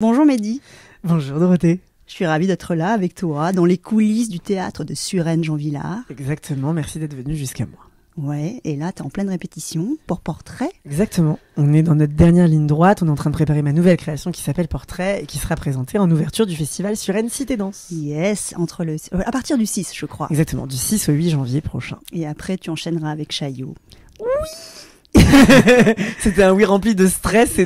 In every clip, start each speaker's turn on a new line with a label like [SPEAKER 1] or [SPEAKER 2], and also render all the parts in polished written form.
[SPEAKER 1] Bonjour Mehdi,
[SPEAKER 2] Bonjour Dorothée.
[SPEAKER 1] je suis ravie d'être là avec toi dans les coulisses du théâtre de Suresnes-Jean-Villard.
[SPEAKER 2] Exactement, merci d'être venu jusqu'à moi.
[SPEAKER 1] Ouais, et là t'es en pleine répétition pour Portrait.
[SPEAKER 2] Exactement, on est dans notre dernière ligne droite, on est en train de préparer ma nouvelle création qui s'appelle Portrait et qui sera présentée en ouverture du festival Suresnes Cité Danse.
[SPEAKER 1] Yes, à partir du 6 je crois.
[SPEAKER 2] Exactement, du 6 au 8 janvier prochain.
[SPEAKER 1] Et après tu enchaîneras avec Chaillot.
[SPEAKER 2] C'était un oui rempli de stress et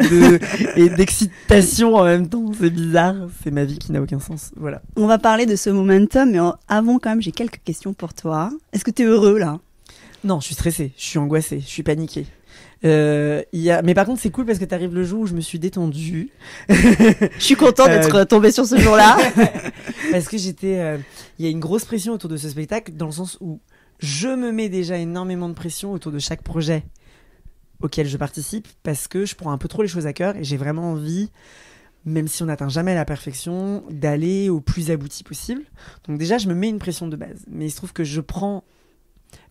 [SPEAKER 2] d'excitation en même temps, c'est bizarre, c'est ma vie qui n'a aucun sens, voilà.
[SPEAKER 1] On va parler de ce momentum, mais avant quand même j'ai quelques questions pour toi. Est-ce que t'es heureux là?
[SPEAKER 2] Non, je suis stressée, je suis angoissée, je suis paniquée. Mais par contre c'est cool parce que t'arrives le jour où je me suis détendue.
[SPEAKER 1] Je suis contente d'être tombée sur ce jour-là.
[SPEAKER 2] Parce que il y a une grosse pression autour de ce spectacle, dans le sens où je me mets déjà énormément de pression autour de chaque projet auquel je participe, parce que je prends un peu trop les choses à cœur et j'ai vraiment envie, même si on n'atteint jamais la perfection, d'aller au plus abouti possible. Donc déjà, je me mets une pression de base. Mais il se trouve que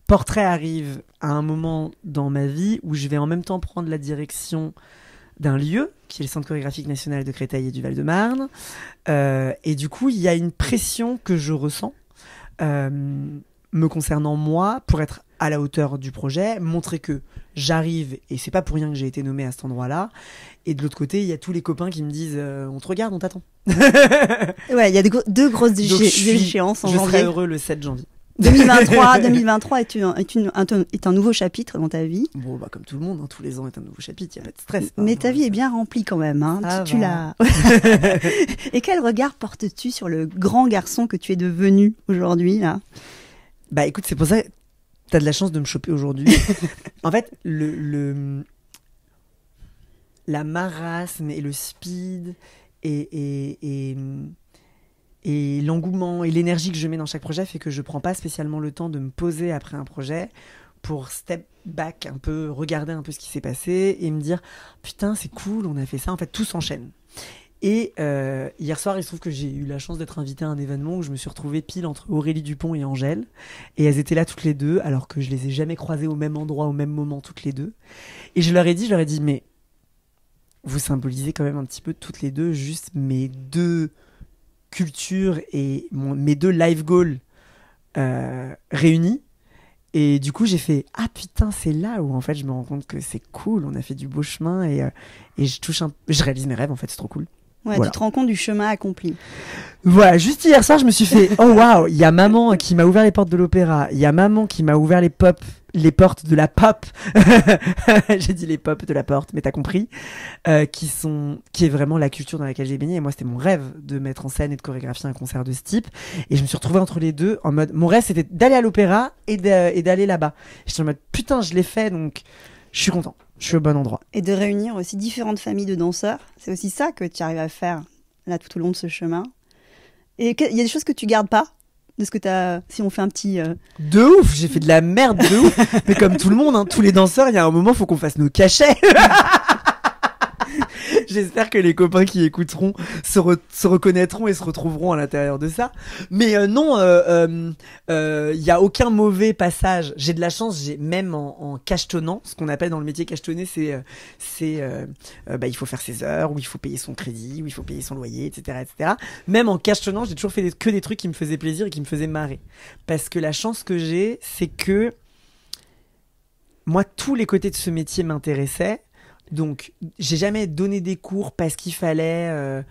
[SPEAKER 2] Portrait arrive à un moment dans ma vie où je vais en même temps prendre la direction d'un lieu, qui est le Centre chorégraphique national de Créteil et du Val-de-Marne. Et du coup, il y a une pression que je ressens, me concernant moi, pour être à la hauteur du projet, montrer que j'arrive, et c'est pas pour rien que j'ai été nommée à cet endroit-là. Et de l'autre côté, il y a tous les copains qui me disent on te regarde, on t'attend.
[SPEAKER 1] Ouais, il y a deux grosses échéances en janvier.
[SPEAKER 2] Je serai heureux le 7 janvier.
[SPEAKER 1] 2023 est un nouveau chapitre dans ta vie.
[SPEAKER 2] Bon, bah, comme tout le monde, hein, tous les ans est un nouveau chapitre, il n'y a pas de stress.
[SPEAKER 1] Mais ta vie est bien remplie quand même. Hein. Tu l'as. Et quel regard portes-tu sur le grand garçon que tu es devenu aujourd'hui là?
[SPEAKER 2] Bah écoute, c'est pour ça que t'as de la chance de me choper aujourd'hui. En fait, la marasme et le speed et l'engouement et l'énergie que je mets dans chaque projet fait que je prends pas spécialement le temps de me poser après un projet pour step back un peu, regarder un peu ce qui s'est passé et me dire putain c'est cool, on a fait ça. En fait, tout s'enchaîne. Et hier soir, il se trouve que j'ai eu la chance d'être invitée à un événement où je me suis retrouvée pile entre Aurélie Dupont et Angèle. Et elles étaient là toutes les deux, alors que je les ai jamais croisées au même endroit, au même moment, toutes les deux. Et je leur ai dit, mais vous symbolisez quand même un petit peu toutes les deux juste mes deux cultures et mes deux life goals réunis. Et du coup, j'ai fait ah putain, c'est là où en fait je me rends compte que c'est cool, on a fait du beau chemin et je réalise mes rêves en fait, c'est trop cool.
[SPEAKER 1] Ouais,
[SPEAKER 2] voilà.
[SPEAKER 1] Tu te rends compte du chemin accompli.
[SPEAKER 2] Voilà, juste hier soir, je me suis fait oh waouh, il y a maman qui m'a ouvert les portes de l'opéra, il y a maman qui m'a ouvert les portes de la pop. J'ai dit les pop de la porte, mais t'as compris, qui est vraiment la culture dans laquelle j'ai baigné. Et moi, c'était mon rêve de mettre en scène et de chorégraphier un concert de ce type. Et je me suis retrouvée entre les deux en mode, mon rêve, c'était d'aller à l'opéra et d'aller là-bas. J'étais en mode putain, je l'ai fait, donc je suis content. Je suis au bon endroit.
[SPEAKER 1] Et de réunir aussi différentes familles de danseurs. C'est aussi ça que tu arrives à faire là tout au long de ce chemin. Et il y a des choses que tu gardes pas de ce que t'as. Si on fait un petit.
[SPEAKER 2] De ouf, j'ai fait de la merde de ouf. Mais comme tout le monde, hein, tous les danseurs, il y a un moment, faut qu'on fasse nos cachets. J'espère que les copains qui écouteront se reconnaîtront et se retrouveront à l'intérieur de ça. Mais non, y a aucun mauvais passage. J'ai de la chance, même en cachetonnant, ce qu'on appelle dans le métier cachetonner, il faut faire ses heures, ou il faut payer son crédit, ou il faut payer son loyer, etc., etc. Même en cachetonnant, j'ai toujours fait que des trucs qui me faisaient plaisir et qui me faisaient marrer. Parce que la chance que j'ai, c'est que moi, tous les côtés de ce métier m'intéressaient. Donc, j'ai jamais donné des cours parce qu'il fallait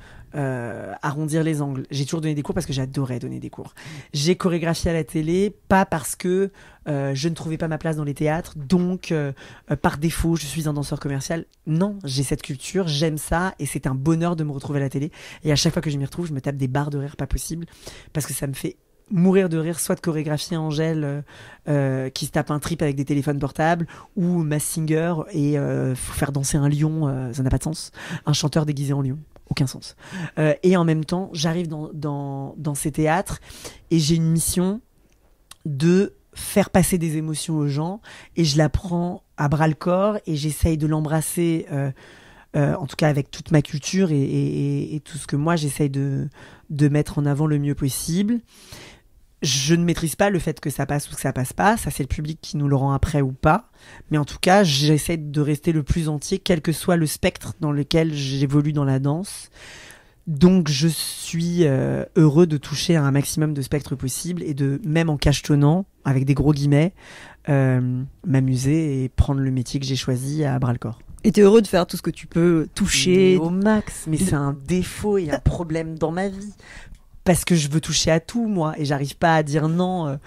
[SPEAKER 2] arrondir les angles. J'ai toujours donné des cours parce que j'adorais donner des cours. J'ai chorégraphié à la télé, pas parce que je ne trouvais pas ma place dans les théâtres, donc par défaut, je suis un danseur commercial. Non, j'ai cette culture, j'aime ça, et c'est un bonheur de me retrouver à la télé. Et à chaque fois que je m'y retrouve, je me tape des barres de rire pas possible, parce que ça me fait mourir de rire, soit de chorégraphier Angèle qui se tape un trip avec des téléphones portables, ou Mass Singer et faut faire danser un lion, ça n'a pas de sens, un chanteur déguisé en lion, aucun sens. Et en même temps, j'arrive dans ces théâtres et j'ai une mission de faire passer des émotions aux gens, et je la prends à bras le corps et j'essaye de l'embrasser en tout cas avec toute ma culture et tout ce que moi j'essaye de mettre en avant le mieux possible. Je ne maîtrise pas le fait que ça passe ou que ça passe pas. Ça, c'est le public qui nous le rend après ou pas. Mais en tout cas, j'essaie de rester le plus entier, quel que soit le spectre dans lequel j'évolue dans la danse. Donc je suis heureux de toucher à un maximum de spectre possible et de, même en cachetonnant, avec des gros guillemets, m'amuser et prendre le métier que j'ai choisi à bras le corps.
[SPEAKER 1] Et t'es heureux de faire tout ce que tu peux toucher.
[SPEAKER 2] Mais au max, mais c'est un défaut et un problème dans ma vie. Parce que je veux toucher à tout, moi, et j'arrive pas à dire non.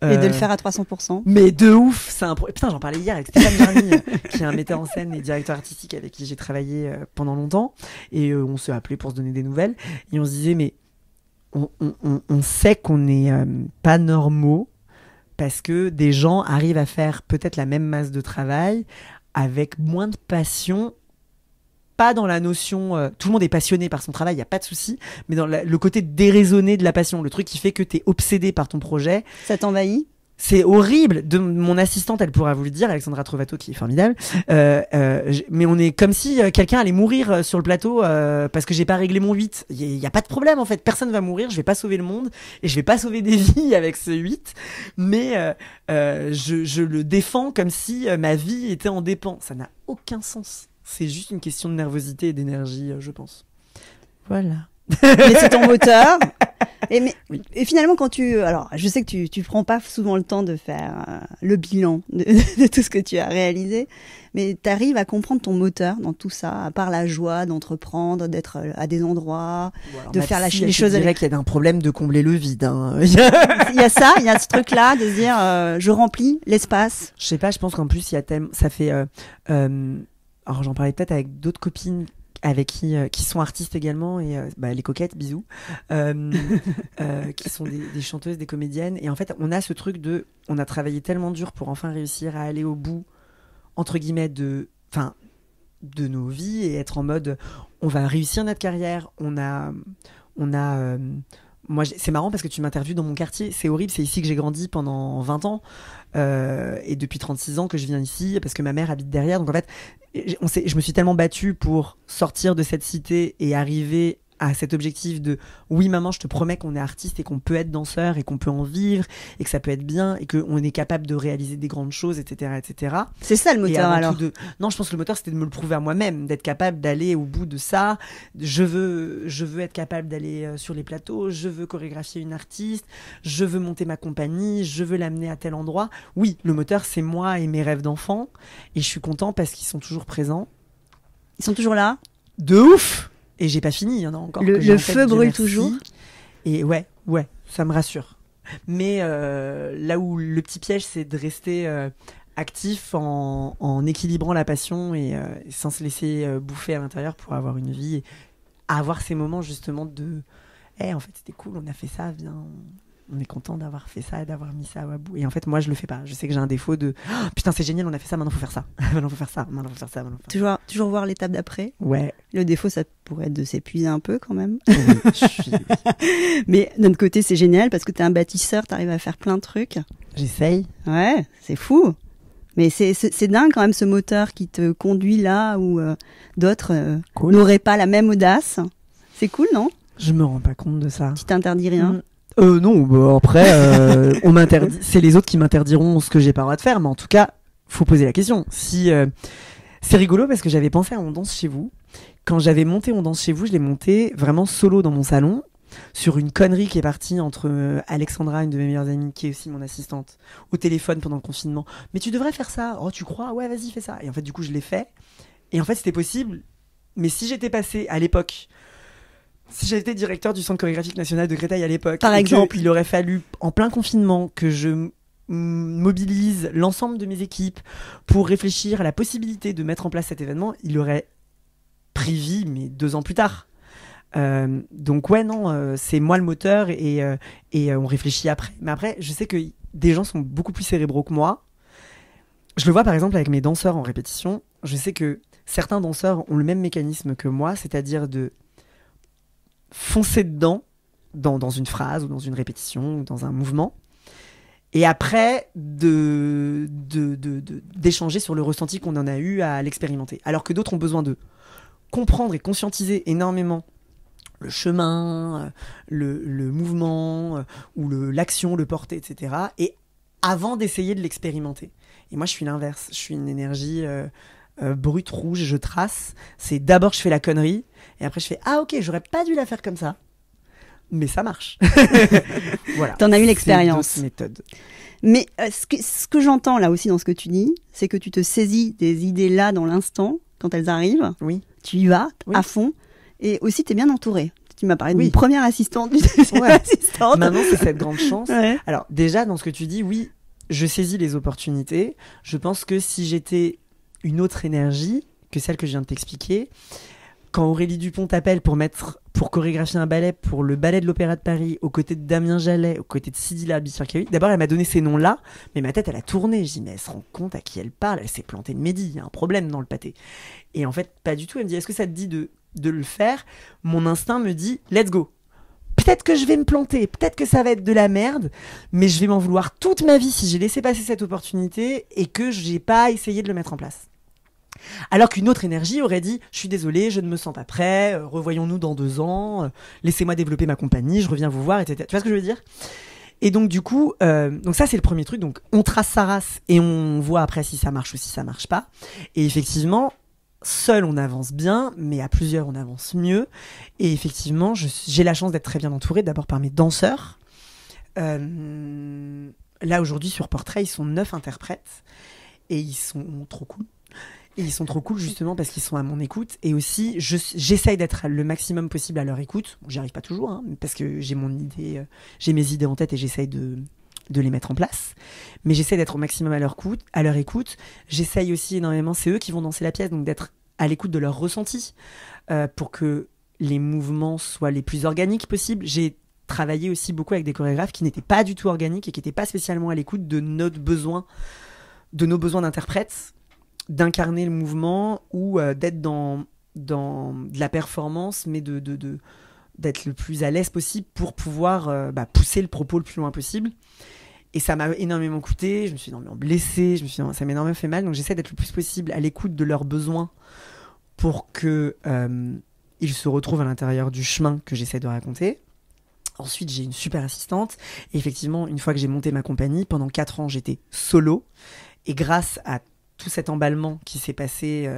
[SPEAKER 1] Et de le faire à 300%.
[SPEAKER 2] Mais de ouf, c'est un Putain, j'en parlais hier avec Stéphane Jarny, qui est un metteur en scène et directeur artistique avec qui j'ai travaillé pendant longtemps. Et on s'est appelé pour se donner des nouvelles. Et on se disait, mais on sait qu'on n'est pas normaux parce que des gens arrivent à faire peut-être la même masse de travail avec moins de passion. Pas dans la notion, tout le monde est passionné par son travail, il n'y a pas de souci, mais dans le côté déraisonné de la passion, le truc qui fait que tu es obsédé par ton projet.
[SPEAKER 1] Ça t'envahit ?
[SPEAKER 2] C'est horrible. Mon assistante, elle pourra vous le dire, Alexandra Trovato, qui est formidable. Mais on est comme si quelqu'un allait mourir sur le plateau parce que j'ai pas réglé mon 8. Il y a pas de problème, en fait. Personne va mourir. Je vais pas sauver le monde et je vais pas sauver des vies avec ce 8. Mais je le défends comme si ma vie était en dépend. Ça n'a aucun sens. C'est juste une question de nervosité et d'énergie, je pense. Voilà.
[SPEAKER 1] Mais c'est ton moteur.
[SPEAKER 2] Oui.
[SPEAKER 1] Et finalement, alors, je sais que tu prends pas souvent le temps de faire le bilan de tout ce que tu as réalisé, mais tu arrives à comprendre ton moteur dans tout ça, à part la joie d'entreprendre, d'être à des endroits, de faire les choses.
[SPEAKER 2] Je dirais qu'il y a un problème de combler le vide. Hein.
[SPEAKER 1] Il y a ça, il y a ce truc-là de se dire, je remplis l'espace.
[SPEAKER 2] Je sais pas, je pense qu'en plus, il y a ça fait. Alors, j'en parlais peut-être avec d'autres copines avec qui sont artistes également et les coquettes, bisous, qui sont des chanteuses, des comédiennes. Et en fait, on a ce truc on a travaillé tellement dur pour enfin réussir à aller au bout, entre guillemets, de nos vies et être en mode, on va réussir notre carrière. Moi, c'est marrant parce que tu m'interviews dans mon quartier. C'est horrible, c'est ici que j'ai grandi pendant 20 ans. Et depuis 36 ans que je viens ici parce que ma mère habite derrière. Donc en fait, je me suis tellement battue pour sortir de cette cité et arriver à cet objectif de oui maman, je te promets qu'on est artiste et qu'on peut être danseur et qu'on peut en vivre et que ça peut être bien et qu'on est capable de réaliser des grandes choses, etc. etc.
[SPEAKER 1] C'est ça le moteur alors
[SPEAKER 2] Non, je pense que le moteur c'était de me le prouver à moi-même, d'être capable d'aller au bout de ça. Je veux être capable d'aller sur les plateaux, je veux chorégraphier une artiste, je veux monter ma compagnie, je veux l'amener à tel endroit. Oui, le moteur c'est moi et mes rêves d'enfant et je suis content parce qu'ils sont toujours présents.
[SPEAKER 1] Ils sont toujours là ?
[SPEAKER 2] De ouf. Et j'ai pas fini, il y en a encore.
[SPEAKER 1] Le feu brûle toujours.
[SPEAKER 2] Et ouais, ça me rassure. Mais là où le petit piège, c'est de rester actif en équilibrant la passion et sans se laisser bouffer à l'intérieur pour avoir une vie et avoir ces moments justement de en fait c'était cool, on a fait ça, viens, on est content d'avoir fait ça et d'avoir mis ça à bout. Et en fait, moi, je le fais pas. Je sais que j'ai un défaut de putain, c'est génial, on a fait ça, maintenant faut faire ça. Maintenant faut faire ça, maintenant faut faire ça.
[SPEAKER 1] Toujours voir l'étape d'après.
[SPEAKER 2] Ouais.
[SPEAKER 1] Le défaut, ça pourrait être de s'épuiser un peu quand même.
[SPEAKER 2] Oui,
[SPEAKER 1] Mais d'un autre côté, c'est génial parce que t'es un bâtisseur, t'arrives à faire plein de trucs.
[SPEAKER 2] J'essaye.
[SPEAKER 1] Ouais, c'est fou. Mais c'est dingue quand même ce moteur qui te conduit là où d'autres n'auraient pas la même audace. C'est cool, non ?
[SPEAKER 2] Je me rends pas compte de ça.
[SPEAKER 1] Tu t'interdis rien ?
[SPEAKER 2] Non, après, on m'interdit. C'est les autres qui m'interdiront ce que j'ai pas le droit de faire, mais en tout cas, faut poser la question. Si c'est rigolo parce que j'avais pensé à On danse chez vous. Quand j'avais monté On danse chez vous, je l'ai monté vraiment solo dans mon salon sur une connerie qui est partie entre Alexandra, une de mes meilleures amies, qui est aussi mon assistante, au téléphone pendant le confinement. Mais tu devrais faire ça. Oh, tu crois ? Ouais, vas-y, fais ça. Et en fait, du coup, je l'ai fait. Et en fait, c'était possible. Mais si j'étais passé à l'époque. Si j'étais directeur du Centre chorégraphique national de Créteil à l'époque,
[SPEAKER 1] par exemple,
[SPEAKER 2] il aurait fallu, en plein confinement, que je mobilise l'ensemble de mes équipes pour réfléchir à la possibilité de mettre en place cet événement, il aurait pris vie, mais 2 ans plus tard. Donc ouais, non, c'est moi le moteur et on réfléchit après. Mais après, je sais que des gens sont beaucoup plus cérébraux que moi. Je le vois par exemple avec mes danseurs en répétition. Je sais que certains danseurs ont le même mécanisme que moi, c'est-à-dire de foncer dedans dans une phrase ou dans une répétition ou dans un mouvement et après d'échanger sur le ressenti qu'on en a eu à l'expérimenter, alors que d'autres ont besoin de comprendre et conscientiser énormément le chemin, le mouvement ou l'action, le porter, etc. et avant d'essayer de l'expérimenter. Et moi je suis l'inverse, je suis une énergie brute, rouge, je trace. C'est d'abord je fais la connerie Et après, je fais ah ok, j'aurais pas dû la faire comme ça, mais ça marche. Voilà.
[SPEAKER 1] T'en as eu l'expérience.
[SPEAKER 2] C'est méthode.
[SPEAKER 1] Mais ce que j'entends là aussi dans ce que tu dis, c'est que tu te saisis des idées là dans l'instant, quand elles arrivent.
[SPEAKER 2] Oui.
[SPEAKER 1] Tu y vas
[SPEAKER 2] Oui.
[SPEAKER 1] à fond. Et aussi, tu es bien entouré. Tu m'as parlé
[SPEAKER 2] Oui.
[SPEAKER 1] d'une première assistante, d'une deuxième
[SPEAKER 2] Ouais.
[SPEAKER 1] assistante.
[SPEAKER 2] Maintenant, c'est cette grande chance.
[SPEAKER 1] Ouais.
[SPEAKER 2] Alors déjà, dans ce que tu dis, oui, je saisis les opportunités. Je pense que si j'étais une autre énergie que celle que je viens de t'expliquer, quand Aurélie Dupont t'appelle pour chorégraphier un ballet pour le ballet de l'Opéra de Paris, aux côtés de Damien Jallet, aux côtés de Sidi Larbi-Circaoui, d'abord elle m'a donné ces noms-là, mais ma tête elle a tourné. Je dis mais elle se rend compte à qui elle parle, elle s'est plantée de Mehdi, il y a un problème dans le pâté. Et en fait pas du tout, elle me dit est-ce que ça te dit de le faire? Mon instinct me dit let's go. Peut-être que je vais me planter, peut-être que ça va être de la merde, mais je vais m'en vouloir toute ma vie si j'ai laissé passer cette opportunité et que j'ai pas essayé de le mettre en place. Alors qu'une autre énergie aurait dit je suis désolée, je ne me sens pas prêt, revoyons-nous dans 2 ans, laissez-moi développer ma compagnie, je reviens vous voir, etc. Tu vois ce que je veux dire? Et donc du coup, donc ça c'est le premier truc, donc on trace sa race et on voit après si ça marche ou si ça marche pas. Et effectivement, seul on avance bien, mais à plusieurs on avance mieux. Et effectivement, j'ai la chance d'être très bien entourée, d'abord par mes danseurs. Là aujourd'hui sur Portrait, ils sont 9 interprètes et ils sont trop cool. Et ils sont trop cool justement parce qu'ils sont à mon écoute. Et aussi, j'essaye d'être le maximum possible à leur écoute. Bon, j'y arrive pas toujours, hein, parce que j'ai mes idées en tête et j'essaye de les mettre en place. Mais j'essaie d'être au maximum à leur écoute. J'essaye aussi énormément, c'est eux qui vont danser la pièce, donc d'être à l'écoute de leurs ressentis pour que les mouvements soient les plus organiques possibles. J'ai travaillé aussi beaucoup avec des chorégraphes qui n'étaient pas du tout organiques et qui n'étaient pas spécialement à l'écoute de nos besoins d'interprètes, d'incarner le mouvement ou d'être dans de la performance, mais d'être le plus à l'aise possible pour pouvoir pousser le propos le plus loin possible. Et ça m'a énormément coûté, je me suis énormément blessée, ça m'a énormément fait mal, donc j'essaie d'être le plus possible à l'écoute de leurs besoins pour que ils se retrouvent à l'intérieur du chemin que j'essaie de raconter. Ensuite, j'ai une super assistante, et effectivement, une fois que j'ai monté ma compagnie, pendant 4 ans, j'étais solo, et grâce à tout cet emballement qui s'est passé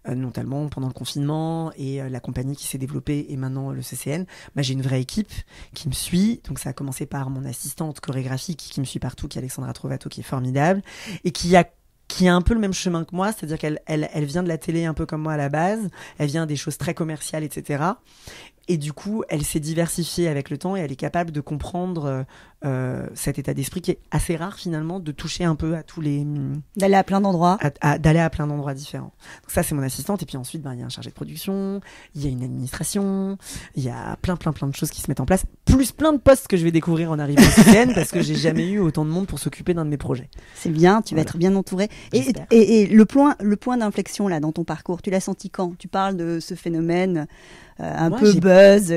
[SPEAKER 2] notamment pendant le confinement et la compagnie qui s'est développée et maintenant le CCN, j'ai une vraie équipe qui me suit. Donc ça a commencé par mon assistante chorégraphique qui me suit partout, qui est Alexandra Trovato, qui est formidable et qui a un peu le même chemin que moi, c'est-à-dire qu'elle vient de la télé un peu comme moi à la base, elle vient des choses très commerciales, etc. Et du coup, elle s'est diversifiée avec le temps et elle est capable de comprendre cet état d'esprit qui est assez rare finalement, de toucher un peu à tous les...
[SPEAKER 1] D'aller à plein d'endroits.
[SPEAKER 2] D'aller à plein d'endroits différents. Donc ça, c'est mon assistante. Et puis ensuite, il y a un chargé de production, il y a une administration, il y a plein de choses qui se mettent en place, plus plein de postes que je vais découvrir en arrivant au CCN parce que j'ai jamais eu autant de monde pour s'occuper d'un de mes projets.
[SPEAKER 1] C'est bien, tu vas être bien entouré. Et le point d'inflexion là dans ton parcours, tu l'as senti quand? Tu parles de ce phénomène peu buzz.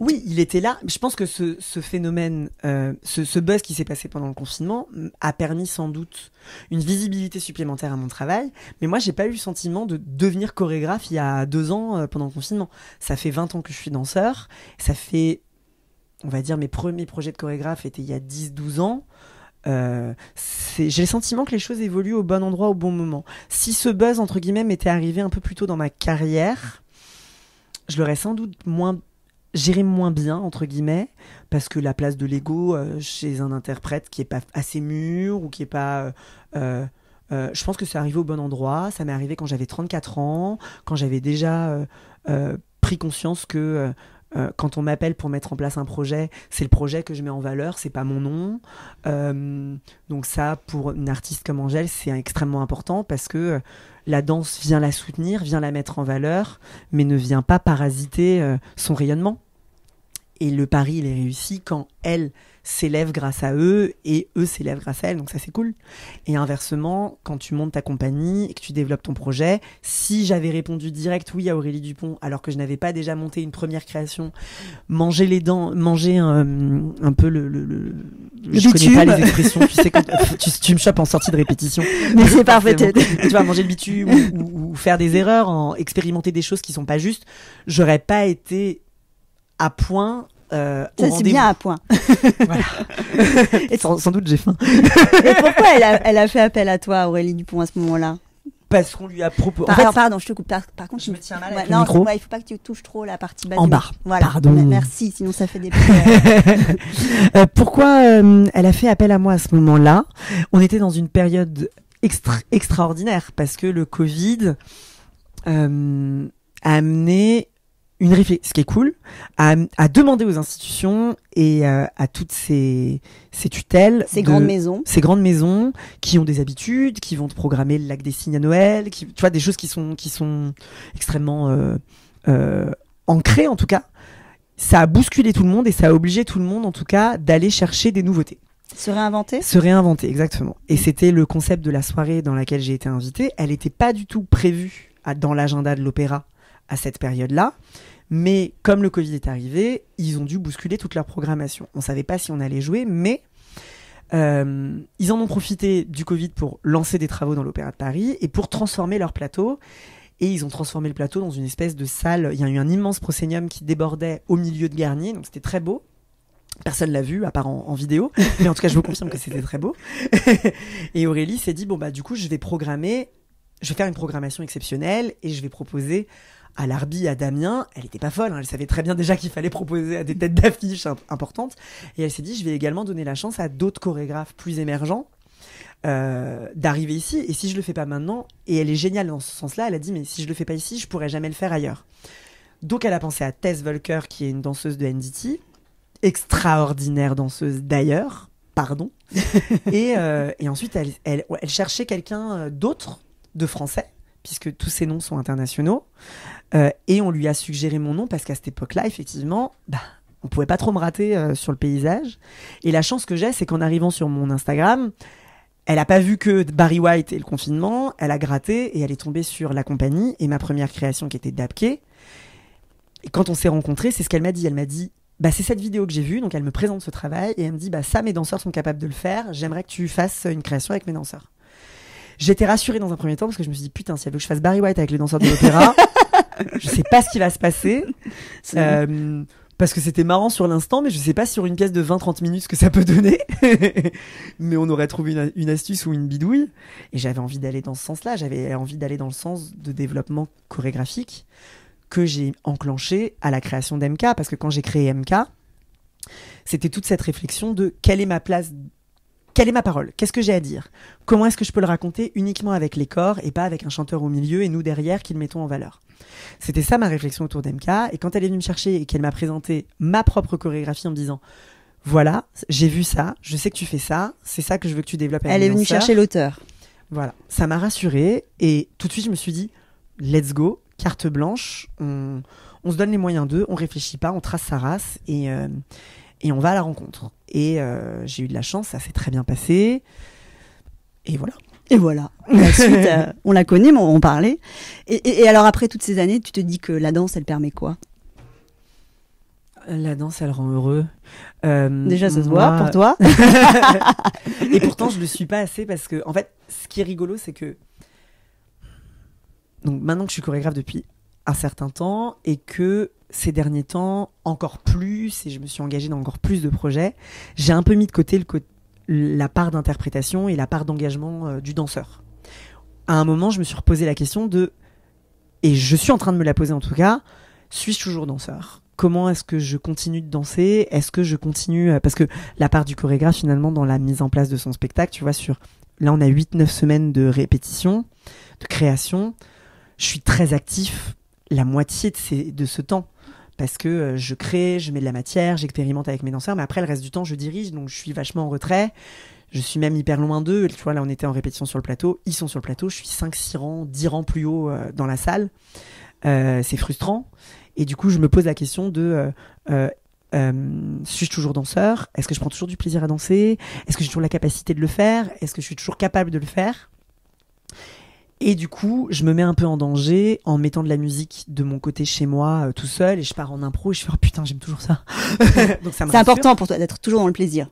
[SPEAKER 2] Oui, il était là. Je pense que ce phénomène, ce buzz qui s'est passé pendant le confinement a permis sans doute une visibilité supplémentaire à mon travail. Mais moi, j'ai pas eu le sentiment de devenir chorégraphe il y a 2 ans pendant le confinement. Ça fait 20 ans que je suis danseur. Ça fait, on va dire, mes premiers projets de chorégraphe étaient il y a 10-12 ans. J'ai le sentiment que les choses évoluent au bon endroit au bon moment. Si ce buzz, entre guillemets, m'était arrivé un peu plus tôt dans ma carrière, je l'aurais sans doute géré moins bien, entre guillemets, parce que la place de l'ego chez un interprète qui est pas assez mûr ou qui est pas... je pense que c'est arrivé au bon endroit. Ça m'est arrivé quand j'avais 34 ans, quand j'avais déjà pris conscience que quand on m'appelle pour mettre en place un projet, c'est le projet que je mets en valeur, c'est pas mon nom. Donc ça, pour une artiste comme Angèle, c'est extrêmement important parce que la danse vient la soutenir, vient la mettre en valeur, mais ne vient pas parasiter son rayonnement. Et le pari, il est réussi quand elle s'élève grâce à eux et eux s'élèvent grâce à elle, donc ça c'est cool. Et inversement, quand tu montes ta compagnie et que tu développes ton projet, si j'avais répondu direct oui à Aurélie Dupont alors que je n'avais pas déjà monté une première création, manger un peu le je
[SPEAKER 1] bitume.
[SPEAKER 2] connais pas les expressions, tu sais, quand tu me chopes en sortie de répétition.
[SPEAKER 1] Mais c'est parfait.
[SPEAKER 2] Tu vas manger le bitume ou faire des erreurs, expérimenter des choses qui sont pas justes, j'aurais pas été à point.
[SPEAKER 1] Ça c'est bien à point.
[SPEAKER 2] Voilà. Et sans doute j'ai faim.
[SPEAKER 1] Et pourquoi elle a fait appel à toi, Aurélie Dupont, à ce moment-là?
[SPEAKER 2] Parce qu'on lui a proposé.
[SPEAKER 1] Alors, pardon, je te coupe. Par contre,
[SPEAKER 2] je me tiens mal
[SPEAKER 1] ouais,
[SPEAKER 2] avec le
[SPEAKER 1] non,
[SPEAKER 2] micro.
[SPEAKER 1] Il faut pas que tu touches trop la partie bas.
[SPEAKER 2] En bas.
[SPEAKER 1] Voilà.
[SPEAKER 2] Pardon.
[SPEAKER 1] Merci, sinon ça fait des petits.
[SPEAKER 2] Pourquoi elle a fait appel à moi à ce moment-là? On était dans une période extraordinaire parce que le Covid a amené une réflexion, ce qui est cool, à demander aux institutions et à toutes ces tutelles,
[SPEAKER 1] ces grandes maisons
[SPEAKER 2] qui ont des habitudes, qui vont te programmer le lac des Cygnes à Noël, tu vois, des choses qui sont extrêmement ancrées en tout cas. Ça a bousculé tout le monde et ça a obligé tout le monde en tout cas d'aller chercher des nouveautés.
[SPEAKER 1] Se réinventer,
[SPEAKER 2] exactement. Et c'était le concept de la soirée dans laquelle j'ai été invitée. Elle n'était pas du tout prévue dans l'agenda de l'opéra à cette période-là. Mais comme le Covid est arrivé, ils ont dû bousculer toute leur programmation. On ne savait pas si on allait jouer, mais ils en ont profité du Covid pour lancer des travaux dans l'Opéra de Paris et pour transformer leur plateau. Et ils ont transformé le plateau dans une espèce de salle. Il y a eu un immense proscénium qui débordait au milieu de Garnier, donc c'était très beau. Personne l'a vu, à part en vidéo. Mais en tout cas, je vous confirme que c'était très beau. Et Aurélie s'est dit, bon, bah, du coup, je vais faire une programmation exceptionnelle et je vais proposer à Larbi, à Damien. Elle était pas folle, hein, elle savait très bien déjà qu'il fallait proposer à des têtes d'affiche importantes. Et elle s'est dit, je vais également donner la chance à d'autres chorégraphes plus émergents d'arriver ici. Et si je le fais pas maintenant, et elle est géniale dans ce sens-là, elle a dit, mais si je le fais pas ici, je pourrais jamais le faire ailleurs. Donc elle a pensé à Tess Volker, qui est une danseuse de NDT, extraordinaire danseuse d'ailleurs, pardon. et ensuite, elle cherchait quelqu'un d'autre, de français, puisque tous ces noms sont internationaux. Et on lui a suggéré mon nom, parce qu'à cette époque-là, effectivement, on pouvait pas trop me rater sur le paysage. Et la chance que j'ai, c'est qu'en arrivant sur mon Instagram, elle a pas vu que Barry White et le confinement, elle a gratté et elle est tombée sur la compagnie et ma première création qui était Dabke. Et quand on s'est rencontrés, c'est ce qu'elle m'a dit. Elle m'a dit, c'est cette vidéo que j'ai vue, donc elle me présente ce travail et elle me dit, ça, mes danseurs sont capables de le faire, j'aimerais que tu fasses une création avec mes danseurs. J'étais rassurée dans un premier temps parce que je me suis dit, putain, si elle veut que je fasse Barry White avec les danseurs de l'opéra, je sais pas ce qui va se passer. Parce que c'était marrant sur l'instant, mais je sais pas sur une pièce de 20-30 minutes ce que ça peut donner. Mais on aurait trouvé une astuce ou une bidouille. Et j'avais envie d'aller dans ce sens-là. J'avais envie d'aller dans le sens de développement chorégraphique que j'ai enclenché à la création d'MK. Parce que quand j'ai créé MK, c'était toute cette réflexion de quelle est ma place, quelle est ma parole, qu'est-ce que j'ai à dire, comment est-ce que je peux le raconter uniquement avec les corps et pas avec un chanteur au milieu et nous derrière qui le mettons en valeur. C'était ça ma réflexion autour d'MK. Et quand elle est venue me chercher et qu'elle m'a présenté ma propre chorégraphie en me disant, voilà, j'ai vu ça, je sais que tu fais ça, c'est ça que je veux que tu développes avec
[SPEAKER 1] Elle est venue
[SPEAKER 2] danseurs.
[SPEAKER 1] chercher l'auteur.
[SPEAKER 2] Voilà, ça m'a rassurée et tout de suite je me suis dit, let's go, carte blanche, on se donne les moyens d'eux, on réfléchit pas, on trace sa race et on va à la rencontre. Et j'ai eu de la chance, ça s'est très bien passé. Et voilà.
[SPEAKER 1] Et voilà. La suite, on la connaît, mais on en parlait. Et alors après toutes ces années, tu te dis que la danse, elle permet quoi ?
[SPEAKER 2] La danse, elle rend heureux.
[SPEAKER 1] Déjà, ça se voit pour toi.
[SPEAKER 2] Et pourtant, je le suis pas assez parce que, en fait, ce qui est rigolo, c'est que donc maintenant que je suis chorégraphe depuis un certain temps et que ces derniers temps, encore plus, et je me suis engagée dans encore plus de projets, j'ai un peu mis de côté la part d'interprétation et la part d'engagement du danseur. À un moment, je me suis reposé la question et je suis en train de me la poser en tout cas, suis-je toujours danseur ? Comment est-ce que je continue de danser ? Est-ce que je continue... Parce que la part du chorégraphe, finalement, dans la mise en place de son spectacle, tu vois, là, on a 8-9 semaines de répétition, de création. Je suis très actif la moitié de ce temps. Parce que je crée, je mets de la matière, j'expérimente avec mes danseurs, mais après, le reste du temps, je dirige, donc je suis vachement en retrait. Je suis même hyper loin d'eux. Tu vois, là, on était en répétition sur le plateau. Ils sont sur le plateau. Je suis 5-6 rangs, 10 rangs plus haut dans la salle. C'est frustrant. Et du coup, je me pose la question de suis-je toujours danseur ? Est-ce que je prends toujours du plaisir à danser ? Est-ce que j'ai toujours la capacité de le faire ? Est-ce que je suis toujours capable de le faire ? Et du coup, je me mets un peu en danger en mettant de la musique de mon côté chez moi, tout seul, et je pars en impro et je fais « Oh putain, j'aime toujours ça !» Donc ça me
[SPEAKER 1] C'est
[SPEAKER 2] rassure.
[SPEAKER 1] important pour toi d'être toujours dans le plaisir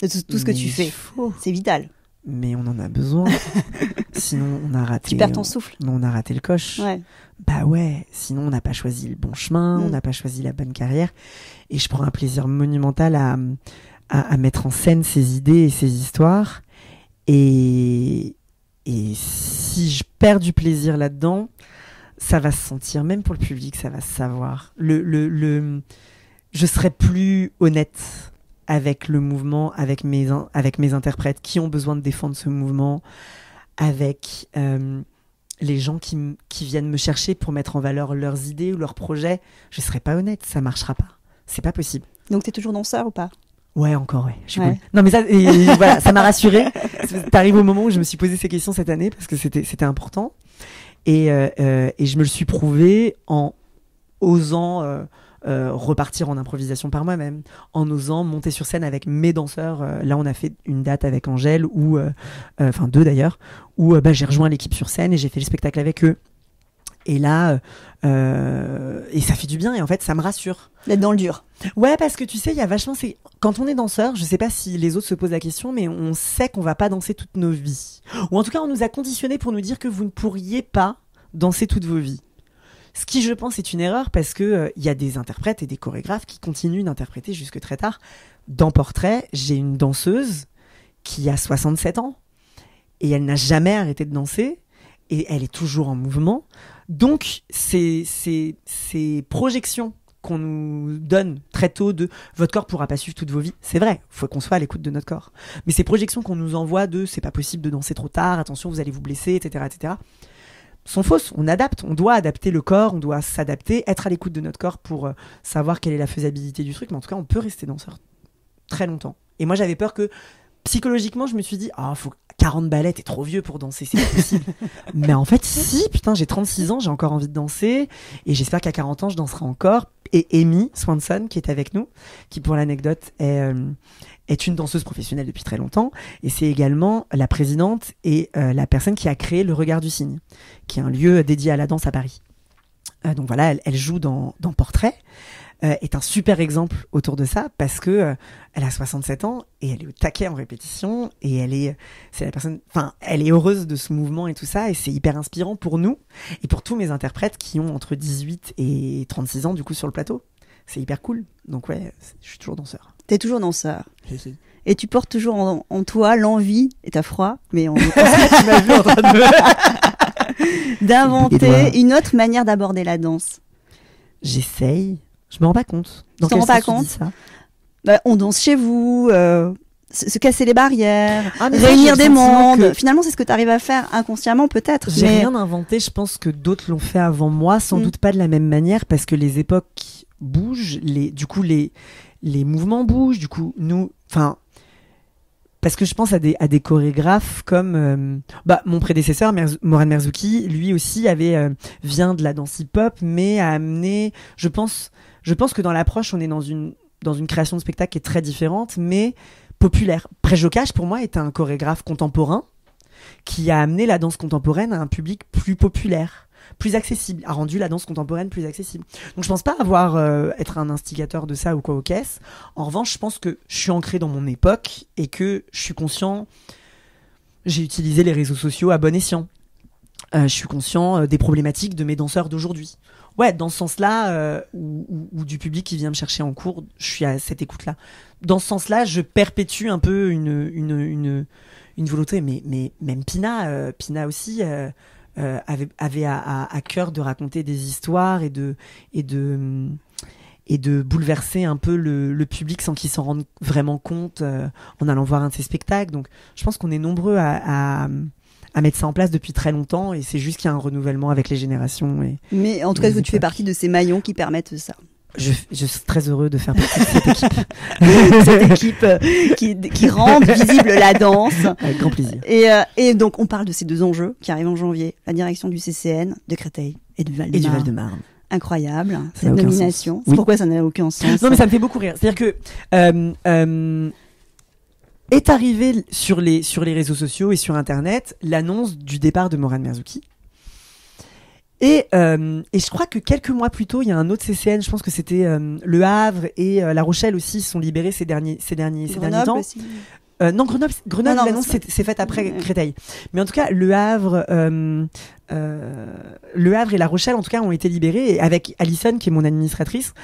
[SPEAKER 1] de tout ce que tu fais. C'est vital.
[SPEAKER 2] Mais on en a besoin. Sinon, on a raté...
[SPEAKER 1] Tu perds ton souffle.
[SPEAKER 2] On a raté le coche.
[SPEAKER 1] Ouais.
[SPEAKER 2] Bah ouais, sinon on n'a pas choisi le bon chemin, on n'a pas choisi la bonne carrière. Et je prends un plaisir monumental à mettre en scène ces idées et ces histoires. Et Et si je perds du plaisir là-dedans, ça va se sentir, même pour le public, ça va se savoir. Je serai plus honnête avec le mouvement, avec mes interprètes qui ont besoin de défendre ce mouvement, avec les gens qui viennent me chercher pour mettre en valeur leurs idées ou leurs projets. Je serai pas honnête, ça marchera pas. C'est pas possible.
[SPEAKER 1] Donc t'es toujours danseur ou pas?
[SPEAKER 2] Ouais, encore, ouais. Je suis cool. Non, mais ça, voilà, ça m'a rassurée. T'arrives au moment où je me suis posé ces questions cette année parce que c'était important. Et je me le suis prouvé en osant repartir en improvisation par moi-même, en osant monter sur scène avec mes danseurs. Là, on a fait une date avec Angèle, enfin 2 d'ailleurs, où j'ai rejoint l'équipe sur scène et j'ai fait le spectacle avec eux. Et là, et ça fait du bien et en fait, ça me rassure.
[SPEAKER 1] D'être dans le dur.
[SPEAKER 2] Ouais, parce que tu sais, il y a vachement. Quand on est danseur, je sais pas si les autres se posent la question, mais on sait qu'on va pas danser toutes nos vies. Ou en tout cas, on nous a conditionnés pour nous dire que vous ne pourriez pas danser toutes vos vies. Ce qui, je pense, est une erreur parce que y a des interprètes et des chorégraphes qui continuent d'interpréter jusque très tard. Dans Portrait, j'ai une danseuse qui a 67 ans et elle n'a jamais arrêté de danser et elle est toujours en mouvement. Donc, ces projections qu'on nous donne très tôt de votre corps pourra pas suivre toutes vos vies, c'est vrai, faut qu'on soit à l'écoute de notre corps. Mais ces projections qu'on nous envoie de c'est pas possible de danser trop tard, attention vous allez vous blesser, etc., sont fausses. On adapte, on doit adapter le corps, on doit s'adapter, être à l'écoute de notre corps pour savoir quelle est la faisabilité du truc. Mais en tout cas, on peut rester danseur très longtemps. Et moi, j'avais peur que psychologiquement, je me suis dit, faut 40 ballets, t'es trop vieux pour danser, c'est pas possible. Mais en fait, si, putain, j'ai 36 ans, j'ai encore envie de danser, et j'espère qu'à 40 ans, je danserai encore. Et Amy Swanson, qui est avec nous, qui pour l'anecdote est une danseuse professionnelle depuis très longtemps, et c'est également la présidente et la personne qui a créé Le Regard du Cygne, qui est un lieu dédié à la danse à Paris. Donc voilà, elle joue dans Portrait, est un super exemple autour de ça parce que elle a 67 ans et elle est au taquet en répétition et c'est la personne, enfin, elle est heureuse de ce mouvement et tout ça et c'est hyper inspirant pour nous et pour tous mes interprètes qui ont entre 18 et 36 ans du coup sur le plateau. C'est hyper cool. Donc ouais, je suis toujours danseur.
[SPEAKER 1] T'es toujours danseur. Et tu portes toujours en toi l'envie, et t'as froid, mais tu m'as vu en train de d'inventer une autre manière d'aborder la danse.
[SPEAKER 2] J'essaye. Je me rends pas compte.
[SPEAKER 1] Tu t'en rends pas compte ça? On danse chez vous, se casser les barrières, réunir des mondes. Finalement, c'est ce que tu arrives à faire inconsciemment peut-être.
[SPEAKER 2] J'ai rien inventé. Je pense que d'autres l'ont fait avant moi, sans doute pas de la même manière, parce que les époques bougent. Du coup, les mouvements bougent. Du coup, parce que je pense à des chorégraphes comme mon prédécesseur Moran Merzouki, lui aussi vient de la danse hip-hop, mais a amené, je pense que dans l'approche on est dans une création de spectacle qui est très différente mais populaire. Préjocage pour moi est un chorégraphe contemporain qui a amené la danse contemporaine à un public plus populaire, plus accessible, a rendu la danse contemporaine plus accessible. Donc je pense pas être un instigateur de ça ou quoi au caisse. En revanche, je pense que je suis ancré dans mon époque et que je suis conscient. J'ai utilisé les réseaux sociaux à bon escient. Je suis conscient des problématiques de mes danseurs d'aujourd'hui. Ouais, dans ce sens-là, ou du public qui vient me chercher en cours, je suis à cette écoute-là. Dans ce sens-là, je perpétue un peu une volonté. Mais même Pina aussi. Avait à cœur de raconter des histoires et de bouleverser un peu le public sans qu'il s'en rende vraiment compte en allant voir un de ses spectacles. Donc je pense qu'on est nombreux à mettre ça en place depuis très longtemps et c'est juste qu'il y a un renouvellement avec les générations.
[SPEAKER 1] Mais en tout cas, tu fais partie de ces maillons qui permettent ça.
[SPEAKER 2] Je suis très heureux de faire partie de cette équipe.
[SPEAKER 1] Cette équipe qui rend visible la danse.
[SPEAKER 2] Avec grand plaisir.
[SPEAKER 1] Et donc, on parle de ces 2 enjeux qui arrivent en janvier. La direction du CCN de Créteil et du Val-de-Marne. Incroyable, cette nomination. C'est pourquoi ça n'a aucun sens.
[SPEAKER 2] Non, mais ça me fait beaucoup rire. C'est-à-dire que est arrivé sur les réseaux sociaux et sur Internet l'annonce du départ de Moran Merzouki. Et je crois que quelques mois plus tôt, il y a un autre CCN, je pense que c'était Le Havre et La Rochelle aussi se sont libérés ces derniers temps.
[SPEAKER 1] Aussi.
[SPEAKER 2] Non, Grenoble, l'annonce c'est faite après Créteil. Mais en tout cas, Le Havre et La Rochelle, en tout cas, ont été libérés. Et avec Alison, qui est mon administratrice,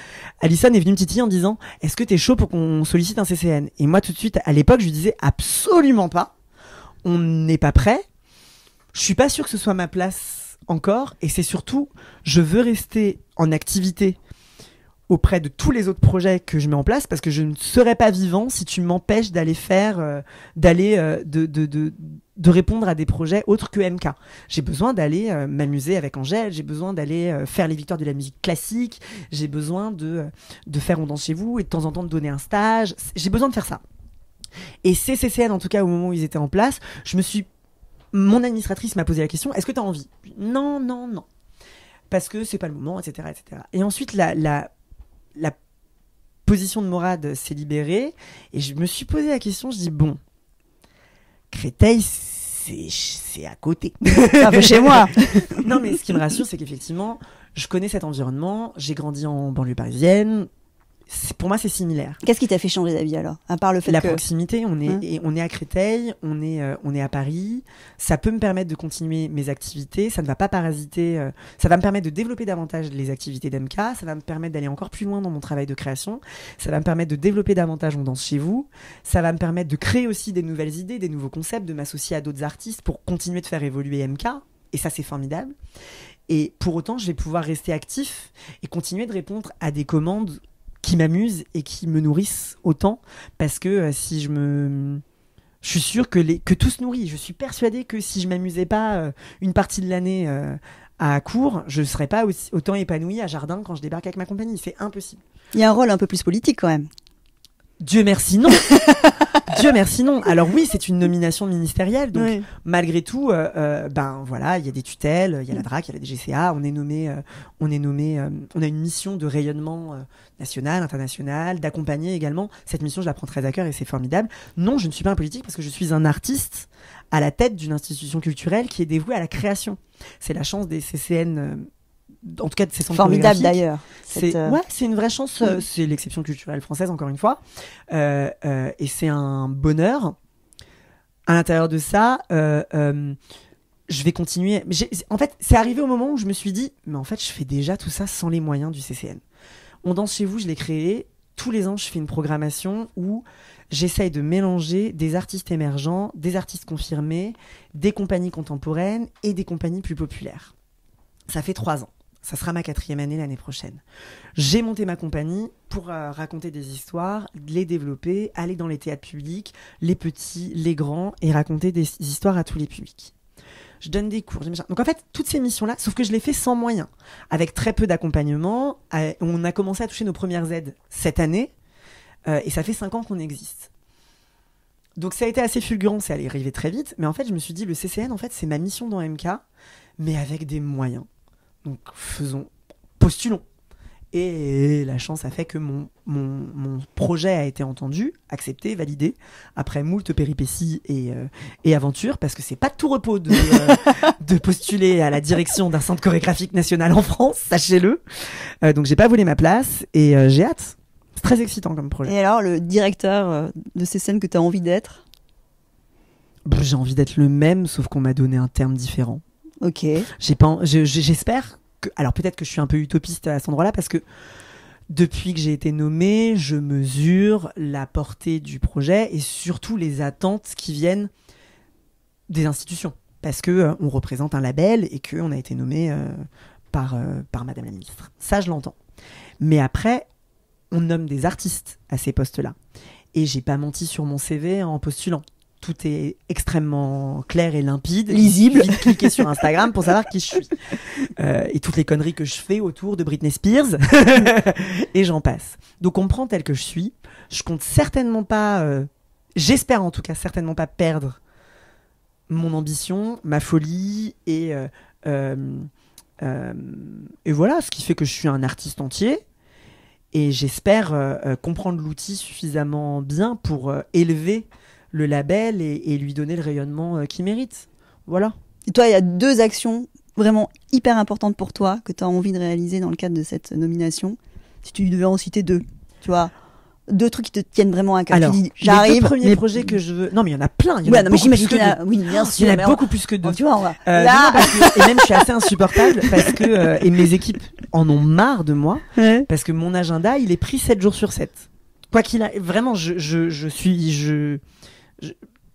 [SPEAKER 2] Alison est venue me titiller en disant « Est-ce que t'es chaud pour qu'on sollicite un CCN ?» Et moi, tout de suite, à l'époque, je lui disais « Absolument pas. On n'est pas prêt. je suis pas sûre que ce soit ma place encore, et c'est surtout, je veux rester en activité auprès de tous les autres projets que je mets en place, parce que je ne serais pas vivant si tu m'empêches d'aller de répondre à des projets autres que MK. J'ai besoin d'aller m'amuser avec Angèle, j'ai besoin d'aller faire les victoires de la musique classique, j'ai besoin de faire On danse chez vous et de temps en temps de donner un stage. J'ai besoin de faire ça. Et ces CCN, en tout cas au moment où ils étaient en place, mon administratrice m'a posé la question, est-ce que tu as envie ? Non. Parce que c'est pas le moment, etc., etc. Et ensuite, la position de Morad s'est libérée et je me suis posé la question, je dis bon, Créteil, c'est à côté.
[SPEAKER 1] Un peu chez moi.
[SPEAKER 2] Non, mais ce qui me rassure, c'est qu'effectivement, je connais cet environnement, j'ai grandi en banlieue parisienne. Pour moi, c'est similaire.
[SPEAKER 1] Qu'est-ce qui t'a fait changer d'avis alors ? À part le fait
[SPEAKER 2] la
[SPEAKER 1] que...
[SPEAKER 2] proximité, on est à Créteil, on est à Paris. Ça peut me permettre de continuer mes activités. Ça ne va pas parasiter. Ça va me permettre de développer davantage les activités d'MK. Ça va me permettre d'aller encore plus loin dans mon travail de création. Ça va me permettre de développer davantage On danse chez vous. Ça va me permettre de créer aussi des nouvelles idées, des nouveaux concepts, de m'associer à d'autres artistes pour continuer de faire évoluer MK. Et ça, c'est formidable. Et pour autant, je vais pouvoir rester actif et continuer de répondre à des commandes qui m'amusent et qui me nourrissent autant, parce que je suis sûre que tout se nourrit. Je suis persuadée que si je m'amusais pas une partie de l'année à court, je serais pas autant épanouie à Jardin quand je débarque avec ma compagnie. C'est impossible.
[SPEAKER 1] Il y a un rôle un peu plus politique quand même.
[SPEAKER 2] Dieu merci, non. Dieu merci, non. Alors oui, c'est une nomination ministérielle, donc oui. Malgré tout, ben voilà, il y a des tutelles, il y a la DRAC, il y a la DGCA, on a une mission de rayonnement national, international, d'accompagner également. Cette mission, je la prends très à cœur et c'est formidable. Non, je ne suis pas un politique parce que je suis un artiste à la tête d'une institution culturelle qui est dévouée à la création. C'est la chance des CCN. En tout cas, de ces centres
[SPEAKER 1] formidable d'ailleurs.
[SPEAKER 2] Ouais, c'est une vraie chance. C'est l'exception culturelle française, encore une fois. Et c'est un bonheur. À l'intérieur de ça, je vais continuer. En fait, c'est arrivé au moment où je me suis dit, mais en fait, je fais déjà tout ça sans les moyens du CCN. On danse chez vous, je l'ai créé. Tous les ans, je fais une programmation où j'essaye de mélanger des artistes émergents, des artistes confirmés, des compagnies contemporaines et des compagnies plus populaires. Ça fait 3 ans. Ça sera ma 4e année l'année prochaine. J'ai monté ma compagnie pour raconter des histoires, les développer, aller dans les théâtres publics, les petits, les grands, et raconter des histoires à tous les publics. Je donne des cours. Donc en fait, toutes ces missions-là, sauf que je les fais sans moyens, avec très peu d'accompagnement. On a commencé à toucher nos premières aides cette année, et ça fait 5 ans qu'on existe. Donc ça a été assez fulgurant, c'est allé arriver très vite, mais en fait, je me suis dit, le CCN, en fait, c'est ma mission dans MK, mais avec des moyens. Donc postulons. Et la chance a fait que mon projet a été entendu, accepté, validé, après moult péripéties et aventures, parce que c'est pas de tout repos de postuler à la direction d'un centre chorégraphique national en France, sachez-le. Donc j'ai pas volé ma place et j'ai hâte. C'est très excitant comme projet.
[SPEAKER 1] Et alors, le directeur de ces scènes que tu as envie d'être ?
[SPEAKER 2] J'ai envie d'être le même, sauf qu'on m'a donné un terme différent.
[SPEAKER 1] Ok.
[SPEAKER 2] J'espère que... Alors peut-être que je suis un peu utopiste à cet endroit-là, parce que depuis que j'ai été nommée, je mesure la portée du projet et surtout les attentes qui viennent des institutions. Parce que on représente un label et qu'on a été nommé par Madame la Ministre. Ça, je l'entends. Mais après, on nomme des artistes à ces postes-là. Et j'ai pas menti sur mon CV en postulant. Tout est extrêmement clair et limpide.
[SPEAKER 1] Lisible.
[SPEAKER 2] Il suffit de cliquer sur Instagram pour savoir qui je suis. Et toutes les conneries que je fais autour de Britney Spears. Et j'en passe. Donc on me prend tel que je suis. Je compte certainement pas... j'espère en tout cas certainement pas perdre mon ambition, ma folie et voilà, ce qui fait que je suis un artiste entier. Et j'espère comprendre l'outil suffisamment bien pour élever le label et lui donner le rayonnement qu'il mérite. Voilà.
[SPEAKER 1] Et toi, il y a 2 actions vraiment hyper importantes pour toi que tu as envie de réaliser dans le cadre de cette nomination. Si tu devais en citer 2, tu vois, 2 trucs qui te tiennent vraiment à cœur.
[SPEAKER 2] Alors,
[SPEAKER 1] tu dis, j'arrive.
[SPEAKER 2] Les 2 premiers projets que je veux... Non, mais il y en a plein. Il y en a
[SPEAKER 1] mais
[SPEAKER 2] beaucoup
[SPEAKER 1] j'imagine
[SPEAKER 2] plus que 2.
[SPEAKER 1] Oui, bien sûr.
[SPEAKER 2] Il y en a beaucoup plus que 2.
[SPEAKER 1] Tu vois, on va...
[SPEAKER 2] Non, et même, je suis assez insupportable parce que... et mes équipes en ont marre de moi.
[SPEAKER 1] Ouais.
[SPEAKER 2] Parce que mon agenda, il est pris 7 jours sur 7. Quoi qu'il a... Vraiment,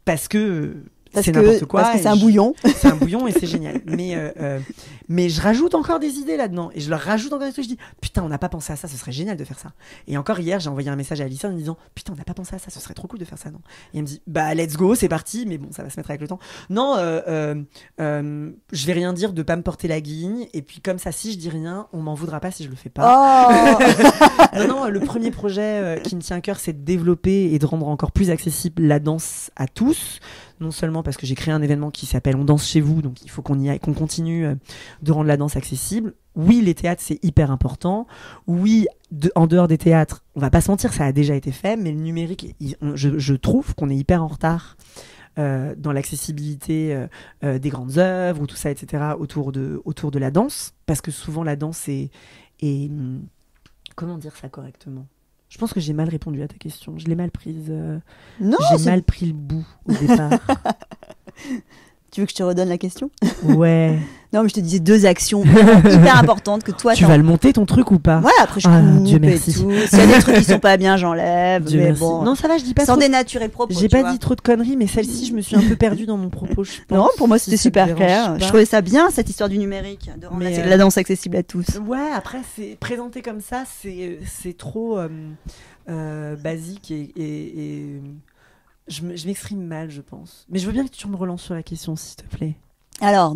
[SPEAKER 2] parce que c'est n'importe quoi.
[SPEAKER 1] Parce que c'est un bouillon.
[SPEAKER 2] C'est un bouillon et c'est génial. Mais je rajoute encore des idées là-dedans. Et je leur rajoute encore des trucs. Je dis, putain, on n'a pas pensé à ça, ce serait génial de faire ça. Et encore hier, j'ai envoyé un message à Alice en me disant, putain, on n'a pas pensé à ça, ce serait trop cool de faire ça, non? Et elle me dit, bah, let's go, c'est parti. Mais bon, ça va se mettre avec le temps. Non, je vais rien dire de pas me porter la guigne. Et puis, comme ça, si je dis rien, on m'en voudra pas si je le fais pas.
[SPEAKER 1] Oh
[SPEAKER 2] Non, le premier projet qui me tient à cœur, c'est de développer et de rendre encore plus accessible la danse à tous. Non seulement parce que j'ai créé un événement qui s'appelle On danse chez vous, donc il faut qu'on y aille, qu'on continue de rendre la danse accessible. Oui, les théâtres, c'est hyper important. Oui, en dehors des théâtres, on va pas se mentir, ça a déjà été fait, mais le numérique, je trouve qu'on est hyper en retard dans l'accessibilité des grandes œuvres ou tout ça, etc., autour de la danse, parce que souvent la danse est comment dire ça correctement? Je pense que j'ai mal répondu à ta question. Je l'ai mal prise.
[SPEAKER 1] Non,
[SPEAKER 2] j'ai mal pris le bout au départ.
[SPEAKER 1] Tu veux que je te redonne la question?
[SPEAKER 2] Ouais.
[SPEAKER 1] Non, mais je te disais 2 actions hyper importantes que toi...
[SPEAKER 2] Tu vas le monter ton truc ou pas?
[SPEAKER 1] Ouais, après je coupe
[SPEAKER 2] Dieu
[SPEAKER 1] et
[SPEAKER 2] merci.
[SPEAKER 1] tout. S'il y a des trucs qui sont pas bien, j'enlève.
[SPEAKER 2] Dieu
[SPEAKER 1] Mais
[SPEAKER 2] merci.
[SPEAKER 1] bon,
[SPEAKER 2] Non, ça va, je dis pas
[SPEAKER 1] sans
[SPEAKER 2] trop.
[SPEAKER 1] dénaturer le propos.
[SPEAKER 2] J'ai pas dit trop de conneries, mais celle-ci, je me suis un peu perdue dans mon propos. Je pense,
[SPEAKER 1] Non, pour moi,
[SPEAKER 2] si
[SPEAKER 1] c'était
[SPEAKER 2] ça te
[SPEAKER 1] super
[SPEAKER 2] dérange
[SPEAKER 1] clair.
[SPEAKER 2] pas.
[SPEAKER 1] Je trouvais ça bien, cette histoire du numérique, de rendre
[SPEAKER 2] Mais,
[SPEAKER 1] la danse accessible à tous.
[SPEAKER 2] Ouais, après, c'est présenté comme ça, c'est trop basique et je m'exprime mal, je pense. Mais je veux bien que tu me relances sur la question, s'il te plaît.
[SPEAKER 1] Alors,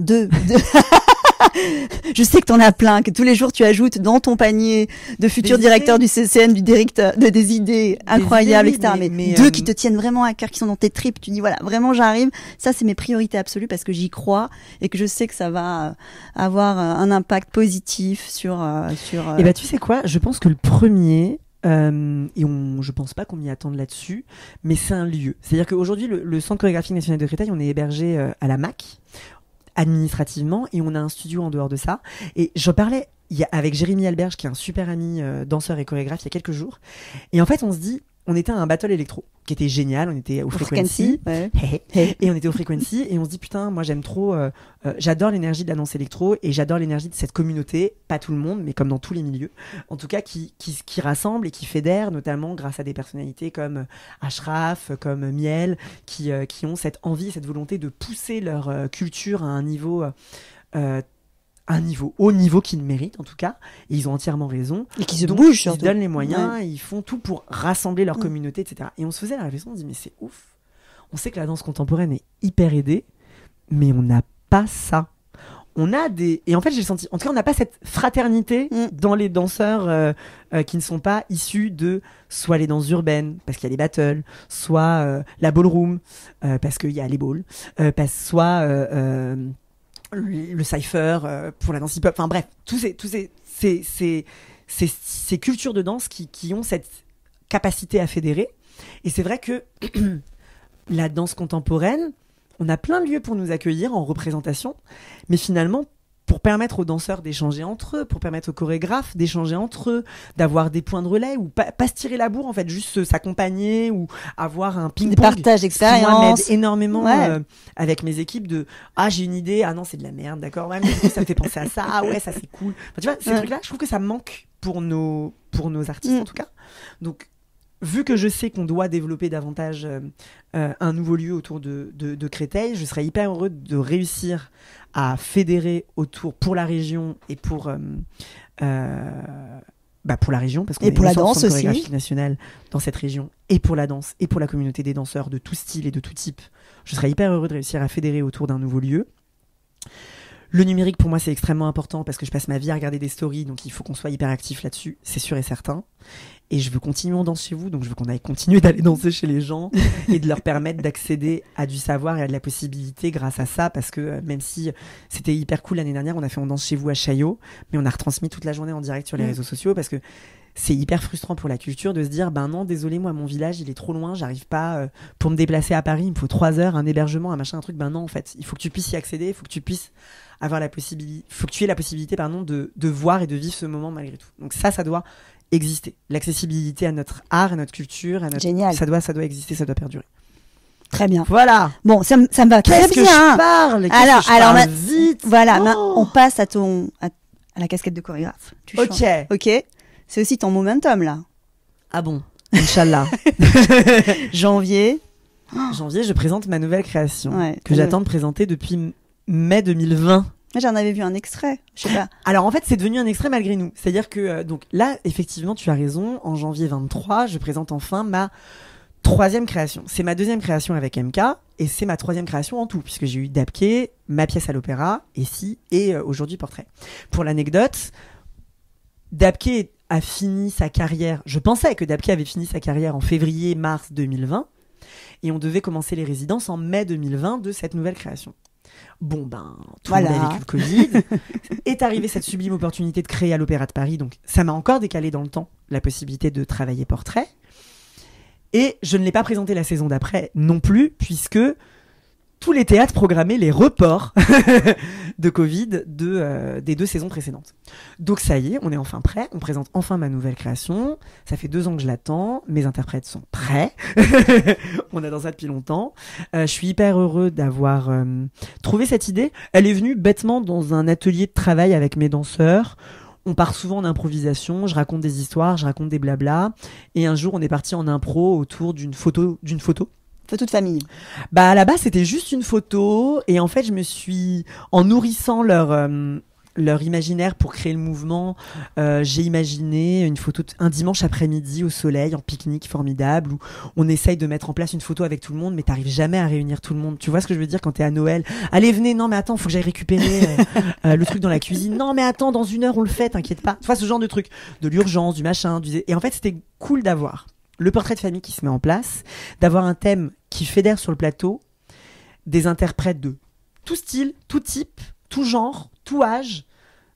[SPEAKER 1] je sais que t'en as plein, que tous les jours tu ajoutes dans ton panier de futurs
[SPEAKER 2] Des
[SPEAKER 1] directeurs
[SPEAKER 2] idées.
[SPEAKER 1] du CCN, des idées incroyables,
[SPEAKER 2] idées, oui,
[SPEAKER 1] etc. Mais 2 qui te tiennent vraiment à cœur, qui sont dans tes tripes. Tu dis voilà, vraiment j'arrive. Ça, c'est mes priorités absolues parce que j'y crois et que je sais que ça va avoir un impact positif sur.
[SPEAKER 2] Et bah tu sais quoi, je pense que le premier. Je pense pas qu'on m'y attende là-dessus, mais c'est un lieu. C'est-à-dire qu'aujourd'hui, le Centre chorégraphique national de Créteil, on est hébergé à la MAC, administrativement, et on a un studio en dehors de ça. Et je parlais avec Jérémy Alberge, qui est un super ami danseur et chorégraphe, il y a quelques jours. Et en fait, on se dit, on était à un battle électro, qui était génial, on était au Frequency.
[SPEAKER 1] Ouais.
[SPEAKER 2] Et on était au Frequency, et on se dit, putain, moi j'aime trop, j'adore l'énergie de la danse électro, et j'adore l'énergie de cette communauté, pas tout le monde, mais comme dans tous les milieux, en tout cas qui rassemble et qui fédère, notamment grâce à des personnalités comme Ashraf, comme Miel, qui ont cette envie, cette volonté de pousser leur culture à un niveau haut niveau qu'ils méritent en tout cas, et ils ont entièrement raison.
[SPEAKER 1] Et qui se
[SPEAKER 2] Donc,
[SPEAKER 1] bougent
[SPEAKER 2] ils se
[SPEAKER 1] surtout.
[SPEAKER 2] donnent les moyens,
[SPEAKER 1] Ouais.
[SPEAKER 2] ils font tout pour rassembler leur communauté, etc. Et on se faisait la réflexion, on se dit mais c'est ouf. On sait que la danse contemporaine est hyper aidée, mais on n'a pas ça. On a et en fait j'ai senti, en tout cas on n'a pas cette fraternité dans les danseurs qui ne sont pas issus de soit les danses urbaines parce qu'il y a les battles, soit la ballroom parce qu'il y a les balls, soit le cypher pour la danse hip-hop, enfin bref, tous ces cultures de danse qui ont cette capacité à fédérer. Et c'est vrai que la danse contemporaine, on a plein de lieux pour nous accueillir en représentation, mais finalement, pour permettre aux danseurs d'échanger entre eux, pour permettre aux chorégraphes d'échanger entre eux, d'avoir des points de relais, ou pas se tirer la bourre, en fait, juste s'accompagner, ou avoir un ping-pong.
[SPEAKER 1] Des partages d'expériences.
[SPEAKER 2] Moi, m'aide énormément
[SPEAKER 1] Ouais.
[SPEAKER 2] avec mes équipes de « Ah, j'ai une idée, ah non, c'est de la merde, d'accord, ouais, mais du coup, ça me fait penser à ça, ah ouais, ça c'est cool. » Enfin, tu vois, ces trucs-là, je trouve que ça manque pour nos artistes, en tout cas. Donc, vu que je sais qu'on doit développer davantage un nouveau lieu autour de Créteil, je serais hyper heureux de réussir à fédérer autour pour la région et pour la région, parce qu'on
[SPEAKER 1] Et
[SPEAKER 2] est
[SPEAKER 1] pour
[SPEAKER 2] le
[SPEAKER 1] la
[SPEAKER 2] centre
[SPEAKER 1] danse aussi.
[SPEAKER 2] chorégraphique national dans cette région, et pour la danse et pour la communauté des danseurs de tout style et de tout type. Je serais hyper heureux de réussir à fédérer autour d'un nouveau lieu. Le numérique, pour moi, c'est extrêmement important parce que je passe ma vie à regarder des stories, donc il faut qu'on soit hyper actif là-dessus, c'est sûr et certain. Et je veux continuer en danse chez vous, donc je veux qu'on aille continuer d'aller danser chez les gens et de leur permettre d'accéder à du savoir et à de la possibilité grâce à ça, parce que même si c'était hyper cool l'année dernière, on a fait On danse chez vous à Chaillot, mais on a retransmis toute la journée en direct sur les réseaux sociaux, parce que c'est hyper frustrant pour la culture de se dire ben non, désolé, moi mon village il est trop loin, j'arrive pas pour me déplacer à Paris, il me faut 3 heures, un hébergement, un machin, un truc. Ben non, en fait, il faut que tu puisses y accéder, il faut que tu puisses avoir la possibilité, faut que tu aies la possibilité de voir et de vivre ce moment malgré tout. Donc ça doit exister. L'accessibilité à notre art, à notre culture,
[SPEAKER 1] Génial.
[SPEAKER 2] ça doit exister, ça doit perdurer.
[SPEAKER 1] Très bien.
[SPEAKER 2] Voilà.
[SPEAKER 1] Bon, ça me va très
[SPEAKER 2] Qu'est-ce que
[SPEAKER 1] bien.
[SPEAKER 2] je parle vite.
[SPEAKER 1] Voilà,
[SPEAKER 2] Oh.
[SPEAKER 1] on passe à la casquette de chorégraphe. Tu
[SPEAKER 2] Ok.
[SPEAKER 1] chantes. Ok. C'est aussi ton momentum là.
[SPEAKER 2] Ah bon. Inch'Allah.
[SPEAKER 1] Janvier.
[SPEAKER 2] janvier, je présente ma nouvelle création
[SPEAKER 1] Ouais,
[SPEAKER 2] que j'attends de présenter depuis mai 2020.
[SPEAKER 1] J'en avais vu un extrait, je sais pas.
[SPEAKER 2] Alors en fait, c'est devenu un extrait malgré nous. C'est-à-dire que donc là, effectivement, tu as raison. En janvier 23, je présente enfin ma 3e création. C'est ma 2e création avec MK et c'est ma 3e création en tout, puisque j'ai eu Dabke, ma pièce à l'opéra, et aujourd'hui Portrait. Pour l'anecdote, Dabke a fini sa carrière. Je pensais que Dabke avait fini sa carrière en février-mars 2020 et on devait commencer les résidences en mai 2020 de cette nouvelle création. Bon ben, tout le monde a vécu le Covid. Est arrivée cette sublime opportunité de créer à l'Opéra de Paris, donc ça m'a encore décalé dans le temps la possibilité de travailler Portrait. Et je ne l'ai pas présenté la saison d'après non plus, puisque tous les théâtres programmaient les reports de Covid des 2 saisons précédentes. Donc ça y est, on est enfin prêt, on présente enfin ma nouvelle création. Ça fait 2 ans que je l'attends, mes interprètes sont prêts. On attend ça depuis longtemps. Je suis hyper heureux d'avoir trouvé cette idée. Elle est venue bêtement dans un atelier de travail avec mes danseurs. On part souvent en improvisation, je raconte des histoires, je raconte des blablas. Et un jour, on est parti en impro autour d'une photo.
[SPEAKER 1] Photo de famille.
[SPEAKER 2] Bah à la base c'était juste une photo et en fait je me suis en nourrissant leur imaginaire pour créer le mouvement, j'ai imaginé une photo un dimanche après-midi au soleil en pique-nique formidable où on essaye de mettre en place une photo avec tout le monde mais t'arrives jamais à réunir tout le monde. Tu vois ce que je veux dire quand t'es à Noël? Allez venez, non mais attends faut que j'aille récupérer le truc dans la cuisine. Non mais attends dans 1 heure on le fait, t'inquiète pas. Tu vois ce genre de truc, de l'urgence, du machin, et en fait c'était cool d'avoir le portrait de famille qui se met en place, d'avoir un thème qui fédère sur le plateau, des interprètes de tout style, tout type, tout genre, tout âge,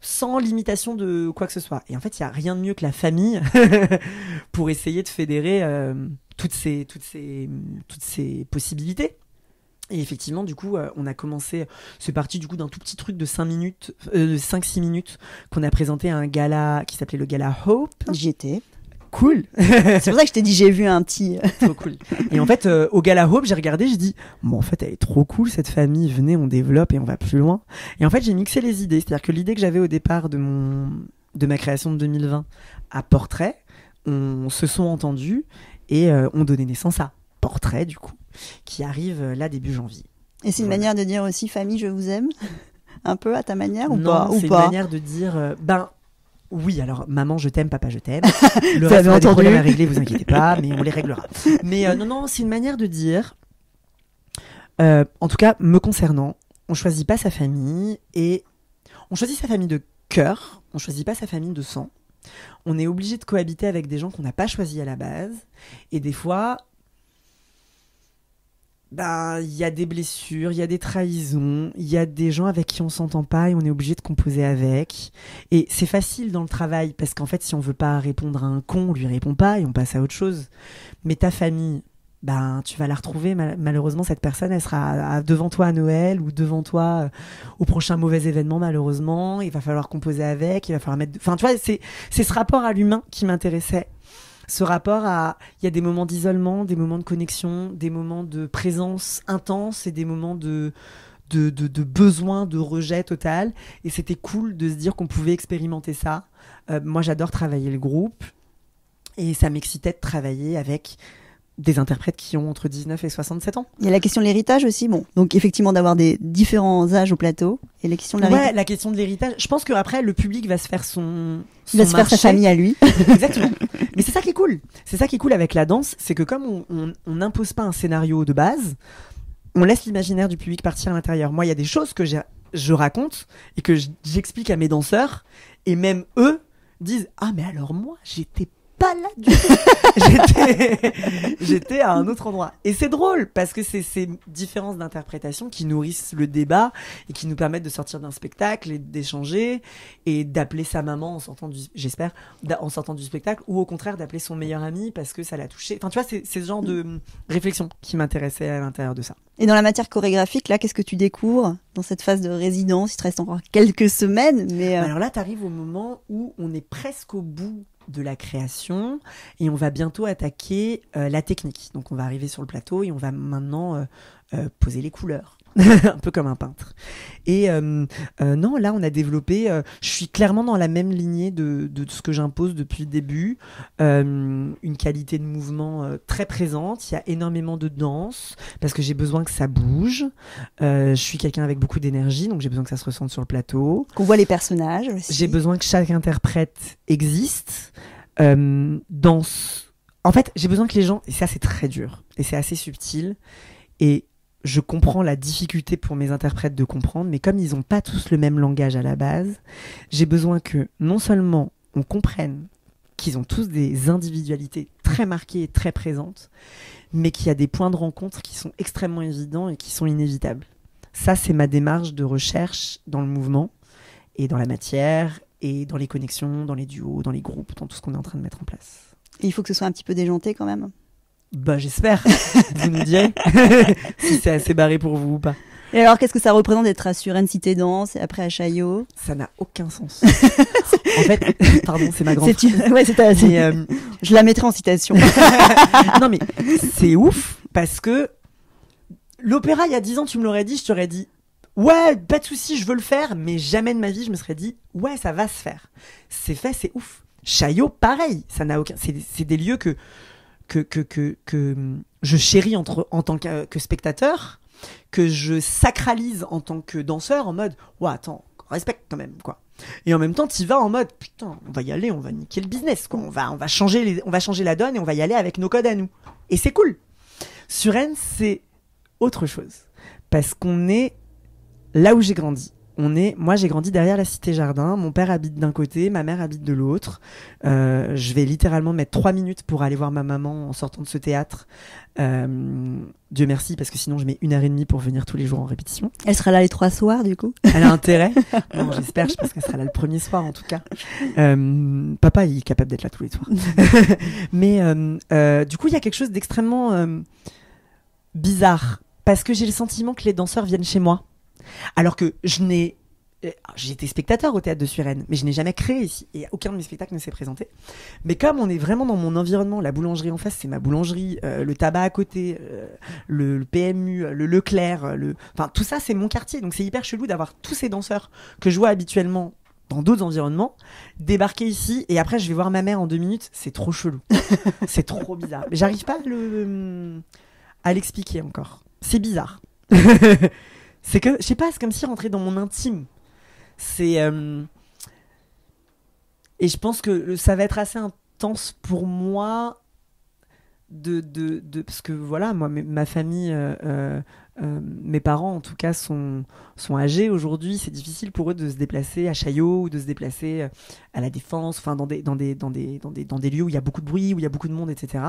[SPEAKER 2] sans limitation de quoi que ce soit. Et en fait, il n'y a rien de mieux que la famille pour essayer de fédérer toutes ces possibilités. Et effectivement, du coup, on a commencé, c'est parti du coup d'un tout petit truc de 5-6 minutes qu'on a présenté à un gala qui s'appelait le Gala Hope.
[SPEAKER 1] J'y étais.
[SPEAKER 2] Cool.
[SPEAKER 1] C'est pour ça que je t'ai dit j'ai vu un petit.
[SPEAKER 2] Trop cool. Et en fait, au Gala Hope, j'ai regardé, j'ai dit, bon, en fait, elle est trop cool cette famille. Venez, on développe et on va plus loin. Et en fait, j'ai mixé les idées. C'est-à-dire que l'idée que j'avais au départ de ma création de 2020 à Portrait, on se sont entendus et on donnait naissance à Portrait, du coup, qui arrive là début janvier.
[SPEAKER 1] Et c'est une manière de dire aussi famille, je vous aime, un peu à ta manière ou
[SPEAKER 2] non,
[SPEAKER 1] pas?
[SPEAKER 2] C'est une manière de dire, oui, alors maman je t'aime, papa je t'aime. Le
[SPEAKER 1] Vous
[SPEAKER 2] reste,
[SPEAKER 1] avez
[SPEAKER 2] on a des
[SPEAKER 1] entendu.
[SPEAKER 2] problèmes à régler, vous inquiétez pas, mais on les réglera. Mais non, c'est une manière de dire, en tout cas me concernant, on choisit pas sa famille et on choisit sa famille de cœur, on choisit pas sa famille de sang. On est obligé de cohabiter avec des gens qu'on n'a pas choisis à la base et des fois, il y a des blessures, il y a des trahisons, il y a des gens avec qui on s'entend pas et on est obligé de composer avec. Et c'est facile dans le travail parce qu'en fait, si on veut pas répondre à un con, on lui répond pas et on passe à autre chose. Mais ta famille, tu vas la retrouver. Malheureusement, cette personne, elle sera devant toi à Noël ou devant toi au prochain mauvais événement, malheureusement. Il va falloir composer avec, il va falloir mettre... Enfin, tu vois, c'est ce rapport à l'humain qui m'intéressait. Ce rapport à, il y a des moments d'isolement, des moments de connexion, des moments de présence intense et des moments de besoin, de rejet total. Et c'était cool de se dire qu'on pouvait expérimenter ça. Moi, j'adore travailler le groupe et ça m'excitait de travailler avec des interprètes qui ont entre 19 et 67 ans.
[SPEAKER 1] Il y a la question de l'héritage aussi, bon. Donc effectivement d'avoir des différents âges au plateau et la question de l'héritage.
[SPEAKER 2] Ouais, la question de l'héritage. Je pense qu'après le public va se faire
[SPEAKER 1] il va se faire sa famille à lui.
[SPEAKER 2] Exactement. Mais c'est ça qui est cool. C'est ça qui est cool avec la danse, c'est que comme on n'impose pas un scénario de base, on laisse l'imaginaire du public partir à l'intérieur. Moi, il y a des choses que je raconte et que j'explique à mes danseurs et même eux disent « Ah mais alors moi, j'étais pas là du tout. J'étais à un autre endroit. » Et c'est drôle parce que c'est ces différences d'interprétation qui nourrissent le débat et qui nous permettent de sortir d'un spectacle et d'échanger et d'appeler sa maman en sortant j'espère, en sortant du spectacle ou au contraire d'appeler son meilleur ami parce que ça l'a touché. Enfin, tu vois, c'est ce genre de réflexion qui m'intéressait à l'intérieur de ça.
[SPEAKER 1] Et dans la matière chorégraphique, là, qu'est-ce que tu découvres dans cette phase de résidence? Il te reste encore quelques semaines, mais...
[SPEAKER 2] Alors là, t'arrives au moment où on est presque au bout de la création et on va bientôt attaquer la technique. Donc on va arriver sur le plateau et on va maintenant poser les couleurs. un peu comme un peintre. Et non, là, on a développé. Je suis clairement dans la même lignée de ce que j'impose depuis le début. Une qualité de mouvement très présente. Il y a énormément de danse parce que j'ai besoin que ça bouge. Je suis quelqu'un avec beaucoup d'énergie, donc j'ai besoin que ça se ressente sur le plateau.
[SPEAKER 1] Qu'on voit les personnages aussi.
[SPEAKER 2] J'ai besoin que chaque interprète existe. Danse. En fait, j'ai besoin que les gens. Et ça, c'est très dur. Et c'est assez subtil. Et je comprends la difficulté pour mes interprètes de comprendre, mais comme ils n'ont pas tous le même langage à la base, j'ai besoin que non seulement on comprenne qu'ils ont tous des individualités très marquées et très présentes, mais qu'il y a des points de rencontre qui sont extrêmement évidents et qui sont inévitables. Ça, c'est ma démarche de recherche dans le mouvement et dans la matière et dans les connexions, dans les duos, dans les groupes, dans tout ce qu'on est en train de mettre en place.
[SPEAKER 1] Et il faut que ce soit un petit peu déjanté quand même.
[SPEAKER 2] Bah j'espère, vous nous direz si c'est assez barré pour vous ou pas.
[SPEAKER 1] Et alors qu'est-ce que ça représente d'être à Suresnes Cité Danse et après à Chaillot?
[SPEAKER 2] Ça n'a aucun sens. En fait, pardon, c'est ma grande phrase.
[SPEAKER 1] Ouais, je la mettrai en citation.
[SPEAKER 2] Non mais c'est ouf parce que l'opéra il y a 10 ans tu me l'aurais dit, je t'aurais dit ouais, pas de souci, je veux le faire, mais jamais de ma vie je me serais dit ouais, ça va se faire. C'est fait, c'est ouf. Chaillot pareil, ça n'a aucun c'est des lieux que je chéris en tant que spectateur, que je sacralise en tant que danseur, en mode ouais, attends, respecte quand même quoi. Et en même temps t'y vas en mode putain, on va y aller, on va niquer le business quoi. On va changer la donne et on va y aller avec nos codes à nous. Et c'est cool. Suresnes, c'est autre chose parce qu'on est là où j'ai grandi. Moi j'ai grandi derrière la Cité Jardin, mon père habite d'un côté, ma mère habite de l'autre. Je vais littéralement mettre 3 minutes pour aller voir ma maman en sortant de ce théâtre. Dieu merci, parce que sinon je mets 1h30 pour venir tous les jours en répétition.
[SPEAKER 1] Elle sera là les 3 soirs du coup?
[SPEAKER 2] Elle a intérêt. Non, j'espère, je pense qu'elle sera là le premier soir en tout cas. Papa il est capable d'être là tous les soirs. Mais du coup il y a quelque chose d'extrêmement bizarre, parce que j'ai le sentiment que les danseurs viennent chez moi. Alors que j'ai été spectateur au théâtre de Suresnes, mais je n'ai jamais créé ici et aucun de mes spectacles ne s'est présenté. Mais comme on est vraiment dans mon environnement, la boulangerie en face c'est ma boulangerie, le tabac à côté, le PMU, le Leclerc, enfin tout ça c'est mon quartier, donc c'est hyper chelou d'avoir tous ces danseurs que je vois habituellement dans d'autres environnements débarquer ici et après je vais voir ma mère en 2 minutes. C'est trop chelou. C'est trop bizarre, mais j'arrive pas à l'expliquer encore. C'est bizarre. C'est que, je sais pas, c'est comme si rentrer dans mon intime. C'est... Et je pense que ça va être assez intense pour moi parce que voilà, moi, ma famille, mes parents en tout cas sont âgés aujourd'hui. C'est difficile pour eux de se déplacer à Chaillot ou de se déplacer à la Défense, enfin dans des lieux où il y a beaucoup de bruit, où il y a beaucoup de monde, etc.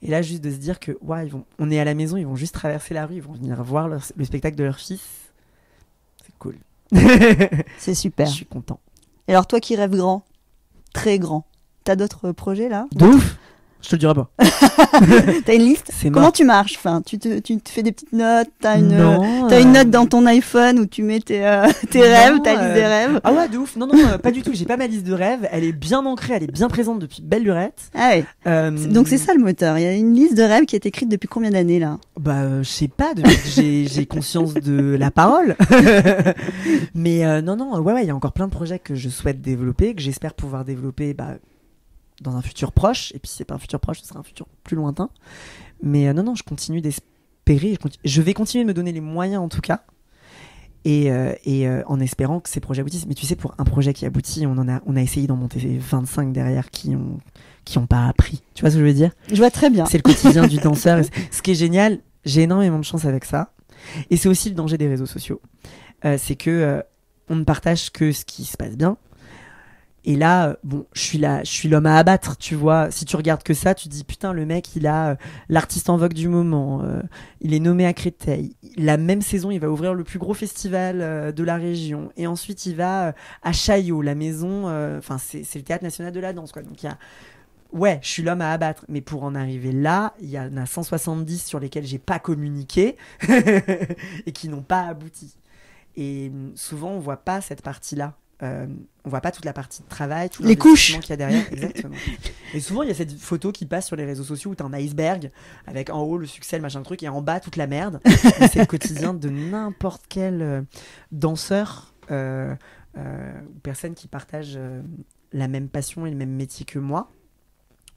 [SPEAKER 2] Et là, juste de se dire que ouais, on est à la maison, ils vont juste traverser la rue, ils vont venir voir le spectacle de leur fils. C'est cool.
[SPEAKER 1] C'est super.
[SPEAKER 2] Je suis content.
[SPEAKER 1] Et alors toi qui rêves grand, très grand, t'as d'autres projets là?
[SPEAKER 2] De ouf. Je te le dirai pas.
[SPEAKER 1] T'as une liste? Comment tu marches? Enfin, tu te fais des petites notes? T'as une note dans ton iPhone où tu mets tes rêves, ta liste des rêves?
[SPEAKER 2] Ah ouais, de ouf. Non, pas du tout. J'ai pas ma liste de rêves. Elle est bien ancrée, elle est bien présente depuis belle lurette.
[SPEAKER 1] Ah ouais. Donc c'est ça le moteur. Il y a une liste de rêves qui est écrite depuis combien d'années là?
[SPEAKER 2] Bah, je sais pas. J'ai conscience de la parole. Mais non. Ouais, il y a encore plein de projets que je souhaite développer, que j'espère pouvoir développer. Dans un futur proche, et puis si c'est pas un futur proche, ce sera un futur plus lointain. Mais non, je continue d'espérer, je vais continuer de me donner les moyens en tout cas, et en espérant que ces projets aboutissent. Mais tu sais, pour un projet qui aboutit, on a essayé d'en monter 25 derrière qui ont pas appris. Tu vois ce que je veux dire?
[SPEAKER 1] Je vois très bien.
[SPEAKER 2] C'est le quotidien du danseur. Ce qui est génial, j'ai énormément de chance avec ça, et c'est aussi le danger des réseaux sociaux. C'est que on ne partage que ce qui se passe bien. Et là, bon, je suis l'homme à abattre, tu vois. Si tu regardes que ça, tu te dis putain, le mec, il a l'artiste en vogue du moment. Il est nommé à Créteil. La même saison, il va ouvrir le plus gros festival de la région. Et ensuite, il va à Chaillot, la maison. Enfin, c'est le Théâtre National de la Danse, quoi. Donc ouais, je suis l'homme à abattre. Mais pour en arriver là, il y en a 170 sur lesquels j'ai pas communiqué et qui n'ont pas abouti. Et souvent, on voit pas cette partie-là. on voit pas toute la partie de travail, tout
[SPEAKER 1] les couches
[SPEAKER 2] qu'il y a derrière. Exactement. Et souvent, il y a cette photo qui passe sur les réseaux sociaux où t'as un iceberg avec en haut le succès, le machin truc, et en bas toute la merde. Et c'est le quotidien de n'importe quel danseur ou personne qui partage la même passion et le même métier que moi,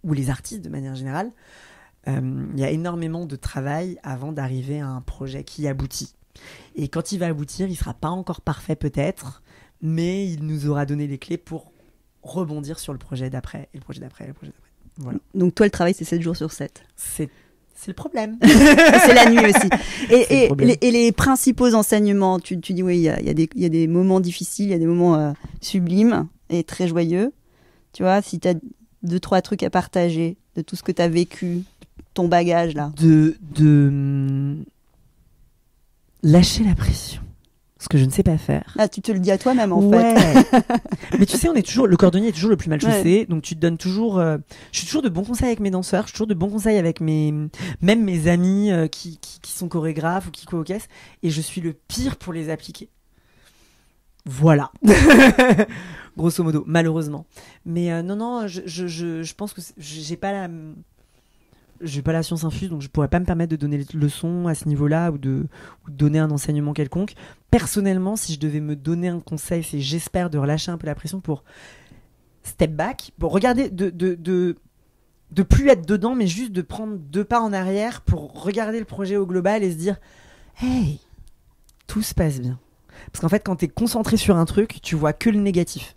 [SPEAKER 2] ou les artistes de manière générale. Il y a énormément de travail avant d'arriver à un projet qui aboutit. Et quand il va aboutir, il sera pas encore parfait peut-être, mais il nous aura donné les clés pour rebondir sur le projet d'après, et le projet d'après, et le projet d'après. Voilà.
[SPEAKER 1] Donc toi, le travail, c'est 7 jours sur 7.
[SPEAKER 2] C'est le problème.
[SPEAKER 1] C'est la nuit aussi. Et
[SPEAKER 2] problème.
[SPEAKER 1] les principaux enseignements, tu dis oui, il y a des moments difficiles, il y a des moments sublimes et très joyeux. Tu vois, si tu as 2-3 trucs à partager de tout ce que tu as vécu, ton bagage là.
[SPEAKER 2] De lâcher la pression. Ce que je ne sais pas faire.
[SPEAKER 1] Ah, tu te le dis à toi-même en
[SPEAKER 2] ouais.
[SPEAKER 1] fait.
[SPEAKER 2] Mais tu sais, le cordonnier est toujours le plus mal chaussé,
[SPEAKER 1] Ouais.
[SPEAKER 2] donc tu te donnes toujours. Je suis toujours de bons conseils avec mes danseurs, je suis toujours de bons conseils avec même mes amis qui sont chorégraphes ou qui co-caissent, et je suis le pire pour les appliquer. Voilà. Grosso modo, malheureusement. Mais non, je pense que j'ai pas la science infuse, donc je pourrais pas me permettre de donner des leçons à ce niveau-là ou de donner un enseignement quelconque. Personnellement, si je devais me donner un conseil, c'est j'espère de relâcher un peu la pression pour step back, pour regarder, de plus être dedans, mais juste de prendre 2 pas en arrière pour regarder le projet au global et se dire hey, tout se passe bien. Parce qu'en fait, quand t'es concentré sur un truc, tu vois que le négatif.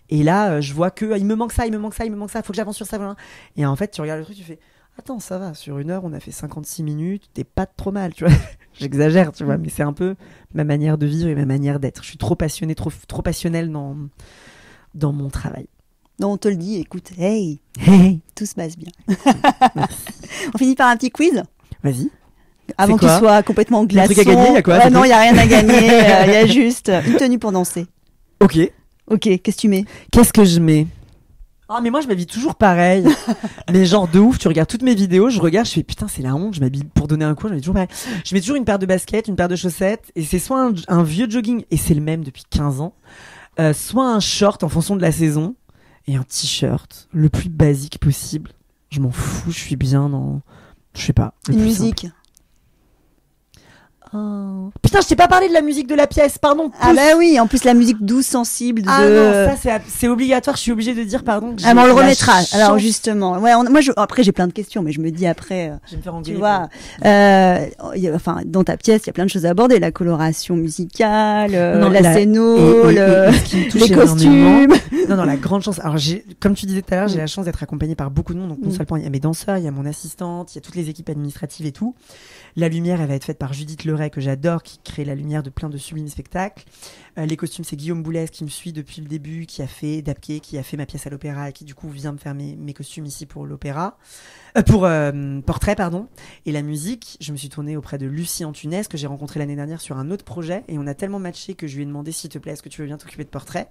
[SPEAKER 2] Et là, je vois que il me manque ça, faut que j'avance sur ça. Voilà. Et en fait, tu regardes le truc, tu fais attends, ça va, sur 1 heure, on a fait 56 minutes, t'es pas trop mal, tu vois. J'exagère, tu vois, mais c'est un peu ma manière de vivre et ma manière d'être. Je suis trop passionnée, trop passionnelle dans mon travail.
[SPEAKER 1] Non, on te le dit, écoute, hey, tout se passe bien.
[SPEAKER 2] Merci.
[SPEAKER 1] On finit par un petit quiz
[SPEAKER 2] Vas-y.
[SPEAKER 1] avant
[SPEAKER 2] C'est quoi
[SPEAKER 1] qu'il soit complètement
[SPEAKER 2] Il y a un
[SPEAKER 1] glaçant.
[SPEAKER 2] truc à gagner, il y a quoi,
[SPEAKER 1] Ouais,
[SPEAKER 2] c'est
[SPEAKER 1] non,
[SPEAKER 2] tout
[SPEAKER 1] il y a rien à gagner. Il y a juste une tenue pour danser.
[SPEAKER 2] Ok.
[SPEAKER 1] Ok, qu'est-ce que tu mets?
[SPEAKER 2] Qu'est-ce que je mets? Ah, mais moi, je m'habille toujours pareil. Mais genre, de ouf, tu regardes toutes mes vidéos, je regarde, je fais putain, c'est la honte, je m'habille pour donner un coup, je m'habille toujours pareil. Je mets toujours une paire de baskets, une paire de chaussettes, et c'est soit un vieux jogging, et c'est le même depuis 15 ans, soit un short en fonction de la saison, et un t-shirt, le plus basique possible. Je m'en fous, je suis bien dans, je sais pas. le
[SPEAKER 1] Une
[SPEAKER 2] plus
[SPEAKER 1] musique.
[SPEAKER 2] simple. Oh. Putain, je t'ai pas parlé de la musique de la pièce, pardon.
[SPEAKER 1] Ah bah oui, en plus la musique douce, sensible.
[SPEAKER 2] Ah
[SPEAKER 1] de...
[SPEAKER 2] non, ça c'est obligatoire, je suis obligée de dire pardon. Que
[SPEAKER 1] Ah mais on
[SPEAKER 2] j'ai
[SPEAKER 1] le
[SPEAKER 2] la
[SPEAKER 1] remettra. Alors
[SPEAKER 2] chance-
[SPEAKER 1] justement, ouais, moi après j'ai plein de questions, mais je me dis après,
[SPEAKER 2] Je vais me faire
[SPEAKER 1] tu
[SPEAKER 2] engueuler.
[SPEAKER 1] vois, enfin dans ta pièce il y a plein de choses à aborder, la coloration musicale,
[SPEAKER 2] Non,
[SPEAKER 1] la scéno,
[SPEAKER 2] et ce qui me touche
[SPEAKER 1] les
[SPEAKER 2] énormément-
[SPEAKER 1] costumes.
[SPEAKER 2] Non, la grande chance. Alors, comme tu disais tout à l'heure, j'ai la chance d'être accompagnée par beaucoup de monde. Donc, non seulement il y a mes danseurs, il y a mon assistante, il y a toutes les équipes administratives et tout. La lumière, elle va être faite par Judith Leray, que j'adore, qui crée la lumière de plein de sublimes spectacles. Les costumes, c'est Guillaume Boulez, qui me suit depuis le début, qui a fait Dapké, qui a fait ma pièce à l'opéra et qui, du coup, vient me faire mes costumes ici pour l'opéra. Pour Portrait, pardon. Et la musique, je me suis tournée auprès de Lucie Antunes, que j'ai rencontrée l'année dernière sur un autre projet. Et on a tellement matché que je lui ai demandé, s'il te plaît, est-ce que tu veux bien t'occuper de Portrait?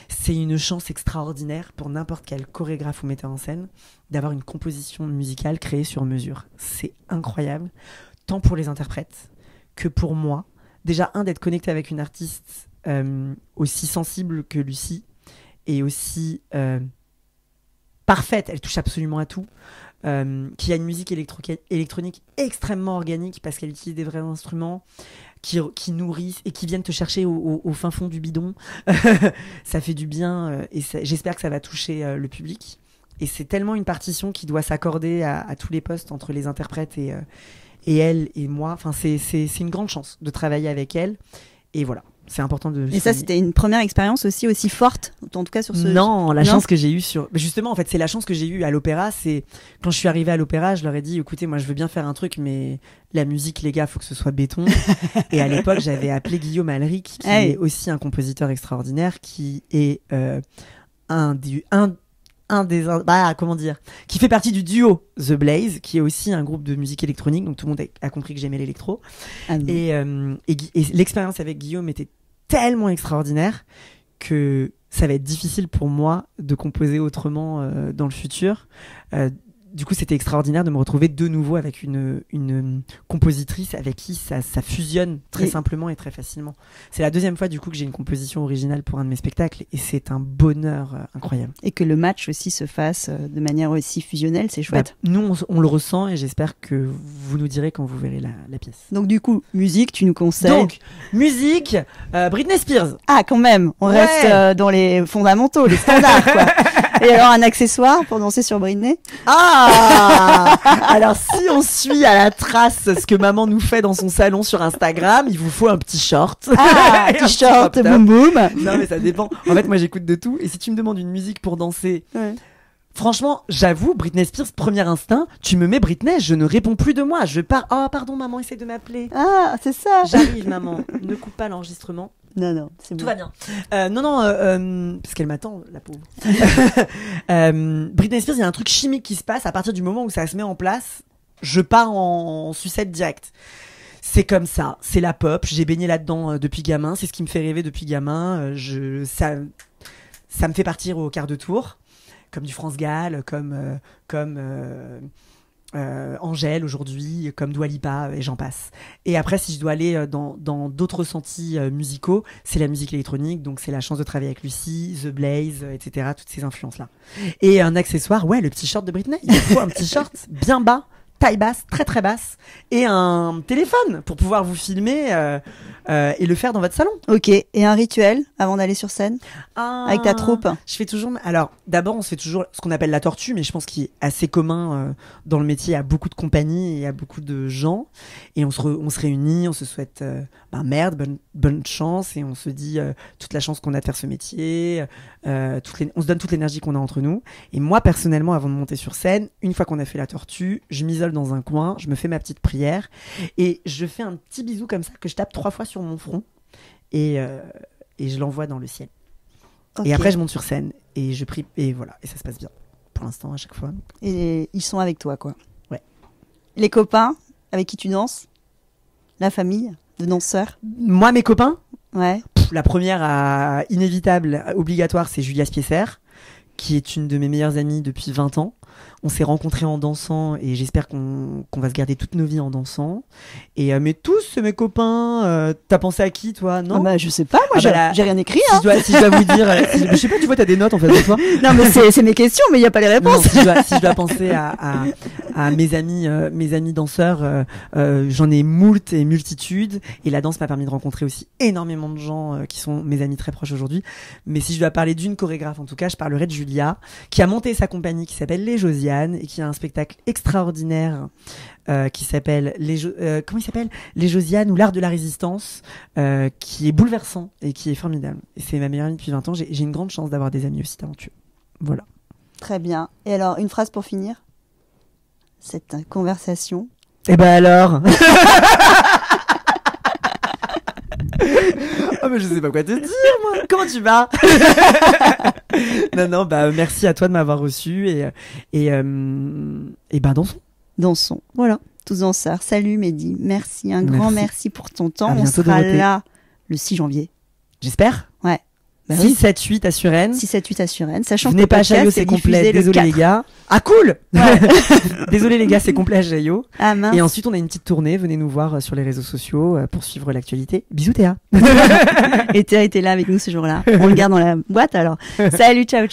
[SPEAKER 2] C'est une chance extraordinaire pour n'importe quel chorégraphe ou metteur en scène d'avoir une composition musicale créée sur mesure. C'est incroyable, tant pour les interprètes que pour moi. Déjà, d'être connecté avec une artiste aussi sensible que Lucie et aussi parfaite, elle touche absolument à tout, qui a une musique électronique extrêmement organique parce qu'elle utilise des vrais instruments qui nourrissent et qui viennent te chercher au fin fond du bidon. Ça fait du bien et j'espère que ça va toucher le public. Et c'est tellement une partition qui doit s'accorder à tous les postes entre les interprètes et elle et moi. Enfin, c'est une grande chance de travailler avec elle. Et voilà, c'est important de...
[SPEAKER 1] Et ça, c'était une première expérience aussi forte, en tout cas sur ce...
[SPEAKER 2] Non, la chance que j'ai eue sur... Justement, en fait, c'est la chance que j'ai eue à l'opéra. C'est quand je suis arrivée à l'opéra, je leur ai dit, écoutez, moi, je veux bien faire un truc, mais la musique, les gars, faut que ce soit béton. Et à l'époque, j'avais appelé Guillaume Alric, qui est aussi un compositeur extraordinaire, qui est qui fait partie du duo The Blaze, qui est aussi un groupe de musique électronique, donc tout le monde a compris que j'aimais l'électro.
[SPEAKER 1] Ah bon.
[SPEAKER 2] Et l'expérience avec Guillaume était tellement extraordinaire que ça va être difficile pour moi de composer autrement dans le futur. du coup, c'était extraordinaire de me retrouver de nouveau avec une compositrice avec qui ça fusionne très simplement et très facilement. C'est la deuxième fois du coup que j'ai une composition originale pour un de mes spectacles et c'est un bonheur incroyable.
[SPEAKER 1] Et que le match aussi se fasse de manière aussi fusionnelle, c'est chouette.
[SPEAKER 2] Nous, on le ressent et j'espère que vous nous direz quand vous verrez la pièce.
[SPEAKER 1] Donc du coup, musique, tu nous conseilles.
[SPEAKER 2] Donc, musique, Britney Spears.
[SPEAKER 1] Ah, quand même, on reste dans les fondamentaux, les standards, quoi. Et alors, un accessoire pour danser sur Britney?
[SPEAKER 2] Ah! Alors, si on suit à la trace ce que maman nous fait dans son salon sur Instagram, il vous faut un petit short.
[SPEAKER 1] Ah, t-shirt, boum boum.
[SPEAKER 2] Non, mais ça dépend. En fait, moi, j'écoute de tout. Et si tu me demandes une musique pour danser, franchement, j'avoue, Britney Spears, premier instinct, tu me mets Britney, je ne réponds plus de moi. Je pars. Oh, pardon, maman, essaie de m'appeler.
[SPEAKER 1] Ah, c'est ça.
[SPEAKER 2] J'arrive, maman. Ne coupe pas l'enregistrement.
[SPEAKER 1] Non, c'est bon.
[SPEAKER 2] Tout va bien. Parce qu'elle m'attend, la pauvre. Britney Spears, il y a un truc chimique qui se passe à partir du moment où ça se met en place. Je pars en sucette direct. C'est comme ça, c'est la pop. J'ai baigné là-dedans depuis gamin. C'est ce qui me fait rêver depuis gamin. Ça me fait partir au quart de tour, comme du France Gall, comme Angèle aujourd'hui, comme Dua Lipa et j'en passe. Et après, si je dois aller dans d'autres ressentis musicaux, c'est la musique électronique, donc c'est la chance de travailler avec Lucie, The Blaze, etc., toutes ces influences-là. Et un accessoire, le petit short de Britney. Il faut un petit short bien bas, taille basse, très très basse, et un téléphone pour pouvoir vous filmer et le faire dans votre salon.
[SPEAKER 1] Ok, et un rituel avant d'aller sur scène avec ta troupe?
[SPEAKER 2] Je fais toujours... Alors, d'abord, on se fait toujours ce qu'on appelle la tortue, mais je pense qu'il est assez commun dans le métier à beaucoup de compagnies et à beaucoup de gens. Et on se réunit, on se souhaite bonne chance, et on se dit toute la chance qu'on a de faire ce métier, on se donne toute l'énergie qu'on a entre nous. Et moi, personnellement, avant de monter sur scène, une fois qu'on a fait la tortue, je m'isole dans un coin, je me fais ma petite prière, et je fais un petit bisou comme ça que je tape 3 fois sur mon front, et je l'envoie dans le ciel. Okay. Et après, je monte sur scène et je prie, et voilà, et ça se passe bien pour l'instant à chaque fois.
[SPEAKER 1] Et ils sont avec toi, quoi.
[SPEAKER 2] Ouais.
[SPEAKER 1] Les copains avec qui tu danses? La famille de danseurs?
[SPEAKER 2] Moi, mes copains?
[SPEAKER 1] Ouais.
[SPEAKER 2] La première inévitable, obligatoire, c'est Julia Spiesser, qui est une de mes meilleures amies depuis 20 ans. On s'est rencontrés en dansant et j'espère qu'on va se garder toutes nos vies en dansant. Et mais tous mes copains, t'as pensé à qui, toi? Non?
[SPEAKER 1] Je sais pas, moi j'ai rien écrit.
[SPEAKER 2] Si je dois vous dire, je sais pas, tu vois, t'as des notes en fait de toi.
[SPEAKER 1] Non, mais c'est mes questions, mais il y a pas les réponses.
[SPEAKER 2] Non, si je dois penser à mes amis danseurs, j'en ai moult et multitudes, et la danse m'a permis de rencontrer aussi énormément de gens qui sont mes amis très proches aujourd'hui. Mais si je dois parler d'une chorégraphe, en tout cas, je parlerai de Julia, qui a monté sa compagnie qui s'appelle Les Josianes, et qui a un spectacle extraordinaire qui s'appelle comment il s'appelle, Les Josianes ou l'art de la résistance, qui est bouleversant et qui est formidable. Et c'est ma meilleure amie depuis 20 ans. J'ai une grande chance d'avoir des amis aussi talentueux. Voilà.
[SPEAKER 1] Très bien. Et alors, une phrase pour finir cette conversation?
[SPEAKER 2] Eh ben alors. Oh, mais je sais pas quoi te dire, moi. Comment tu vas? Non, merci à toi de m'avoir reçu, et dansons.
[SPEAKER 1] Voilà, tous danseurs. Salut Mehdi, merci, grand merci pour ton temps. On sera là le 6 janvier.
[SPEAKER 2] J'espère.
[SPEAKER 1] Ouais.
[SPEAKER 2] 6, 7, 8 à Suresnes.
[SPEAKER 1] 6, 7, 8 à Suresnes. Sachant
[SPEAKER 2] que le podcast c'est complet. Désolé les gars. Ah cool. Ouais. Désolé les gars, c'est complet à Chaillot.
[SPEAKER 1] Ah mince.
[SPEAKER 2] Et ensuite on a une petite tournée. Venez nous voir sur les réseaux sociaux pour suivre l'actualité. Bisous Théa.
[SPEAKER 1] Et Théa était là avec nous ce jour-là. On le garde dans la boîte alors. Salut, ciao.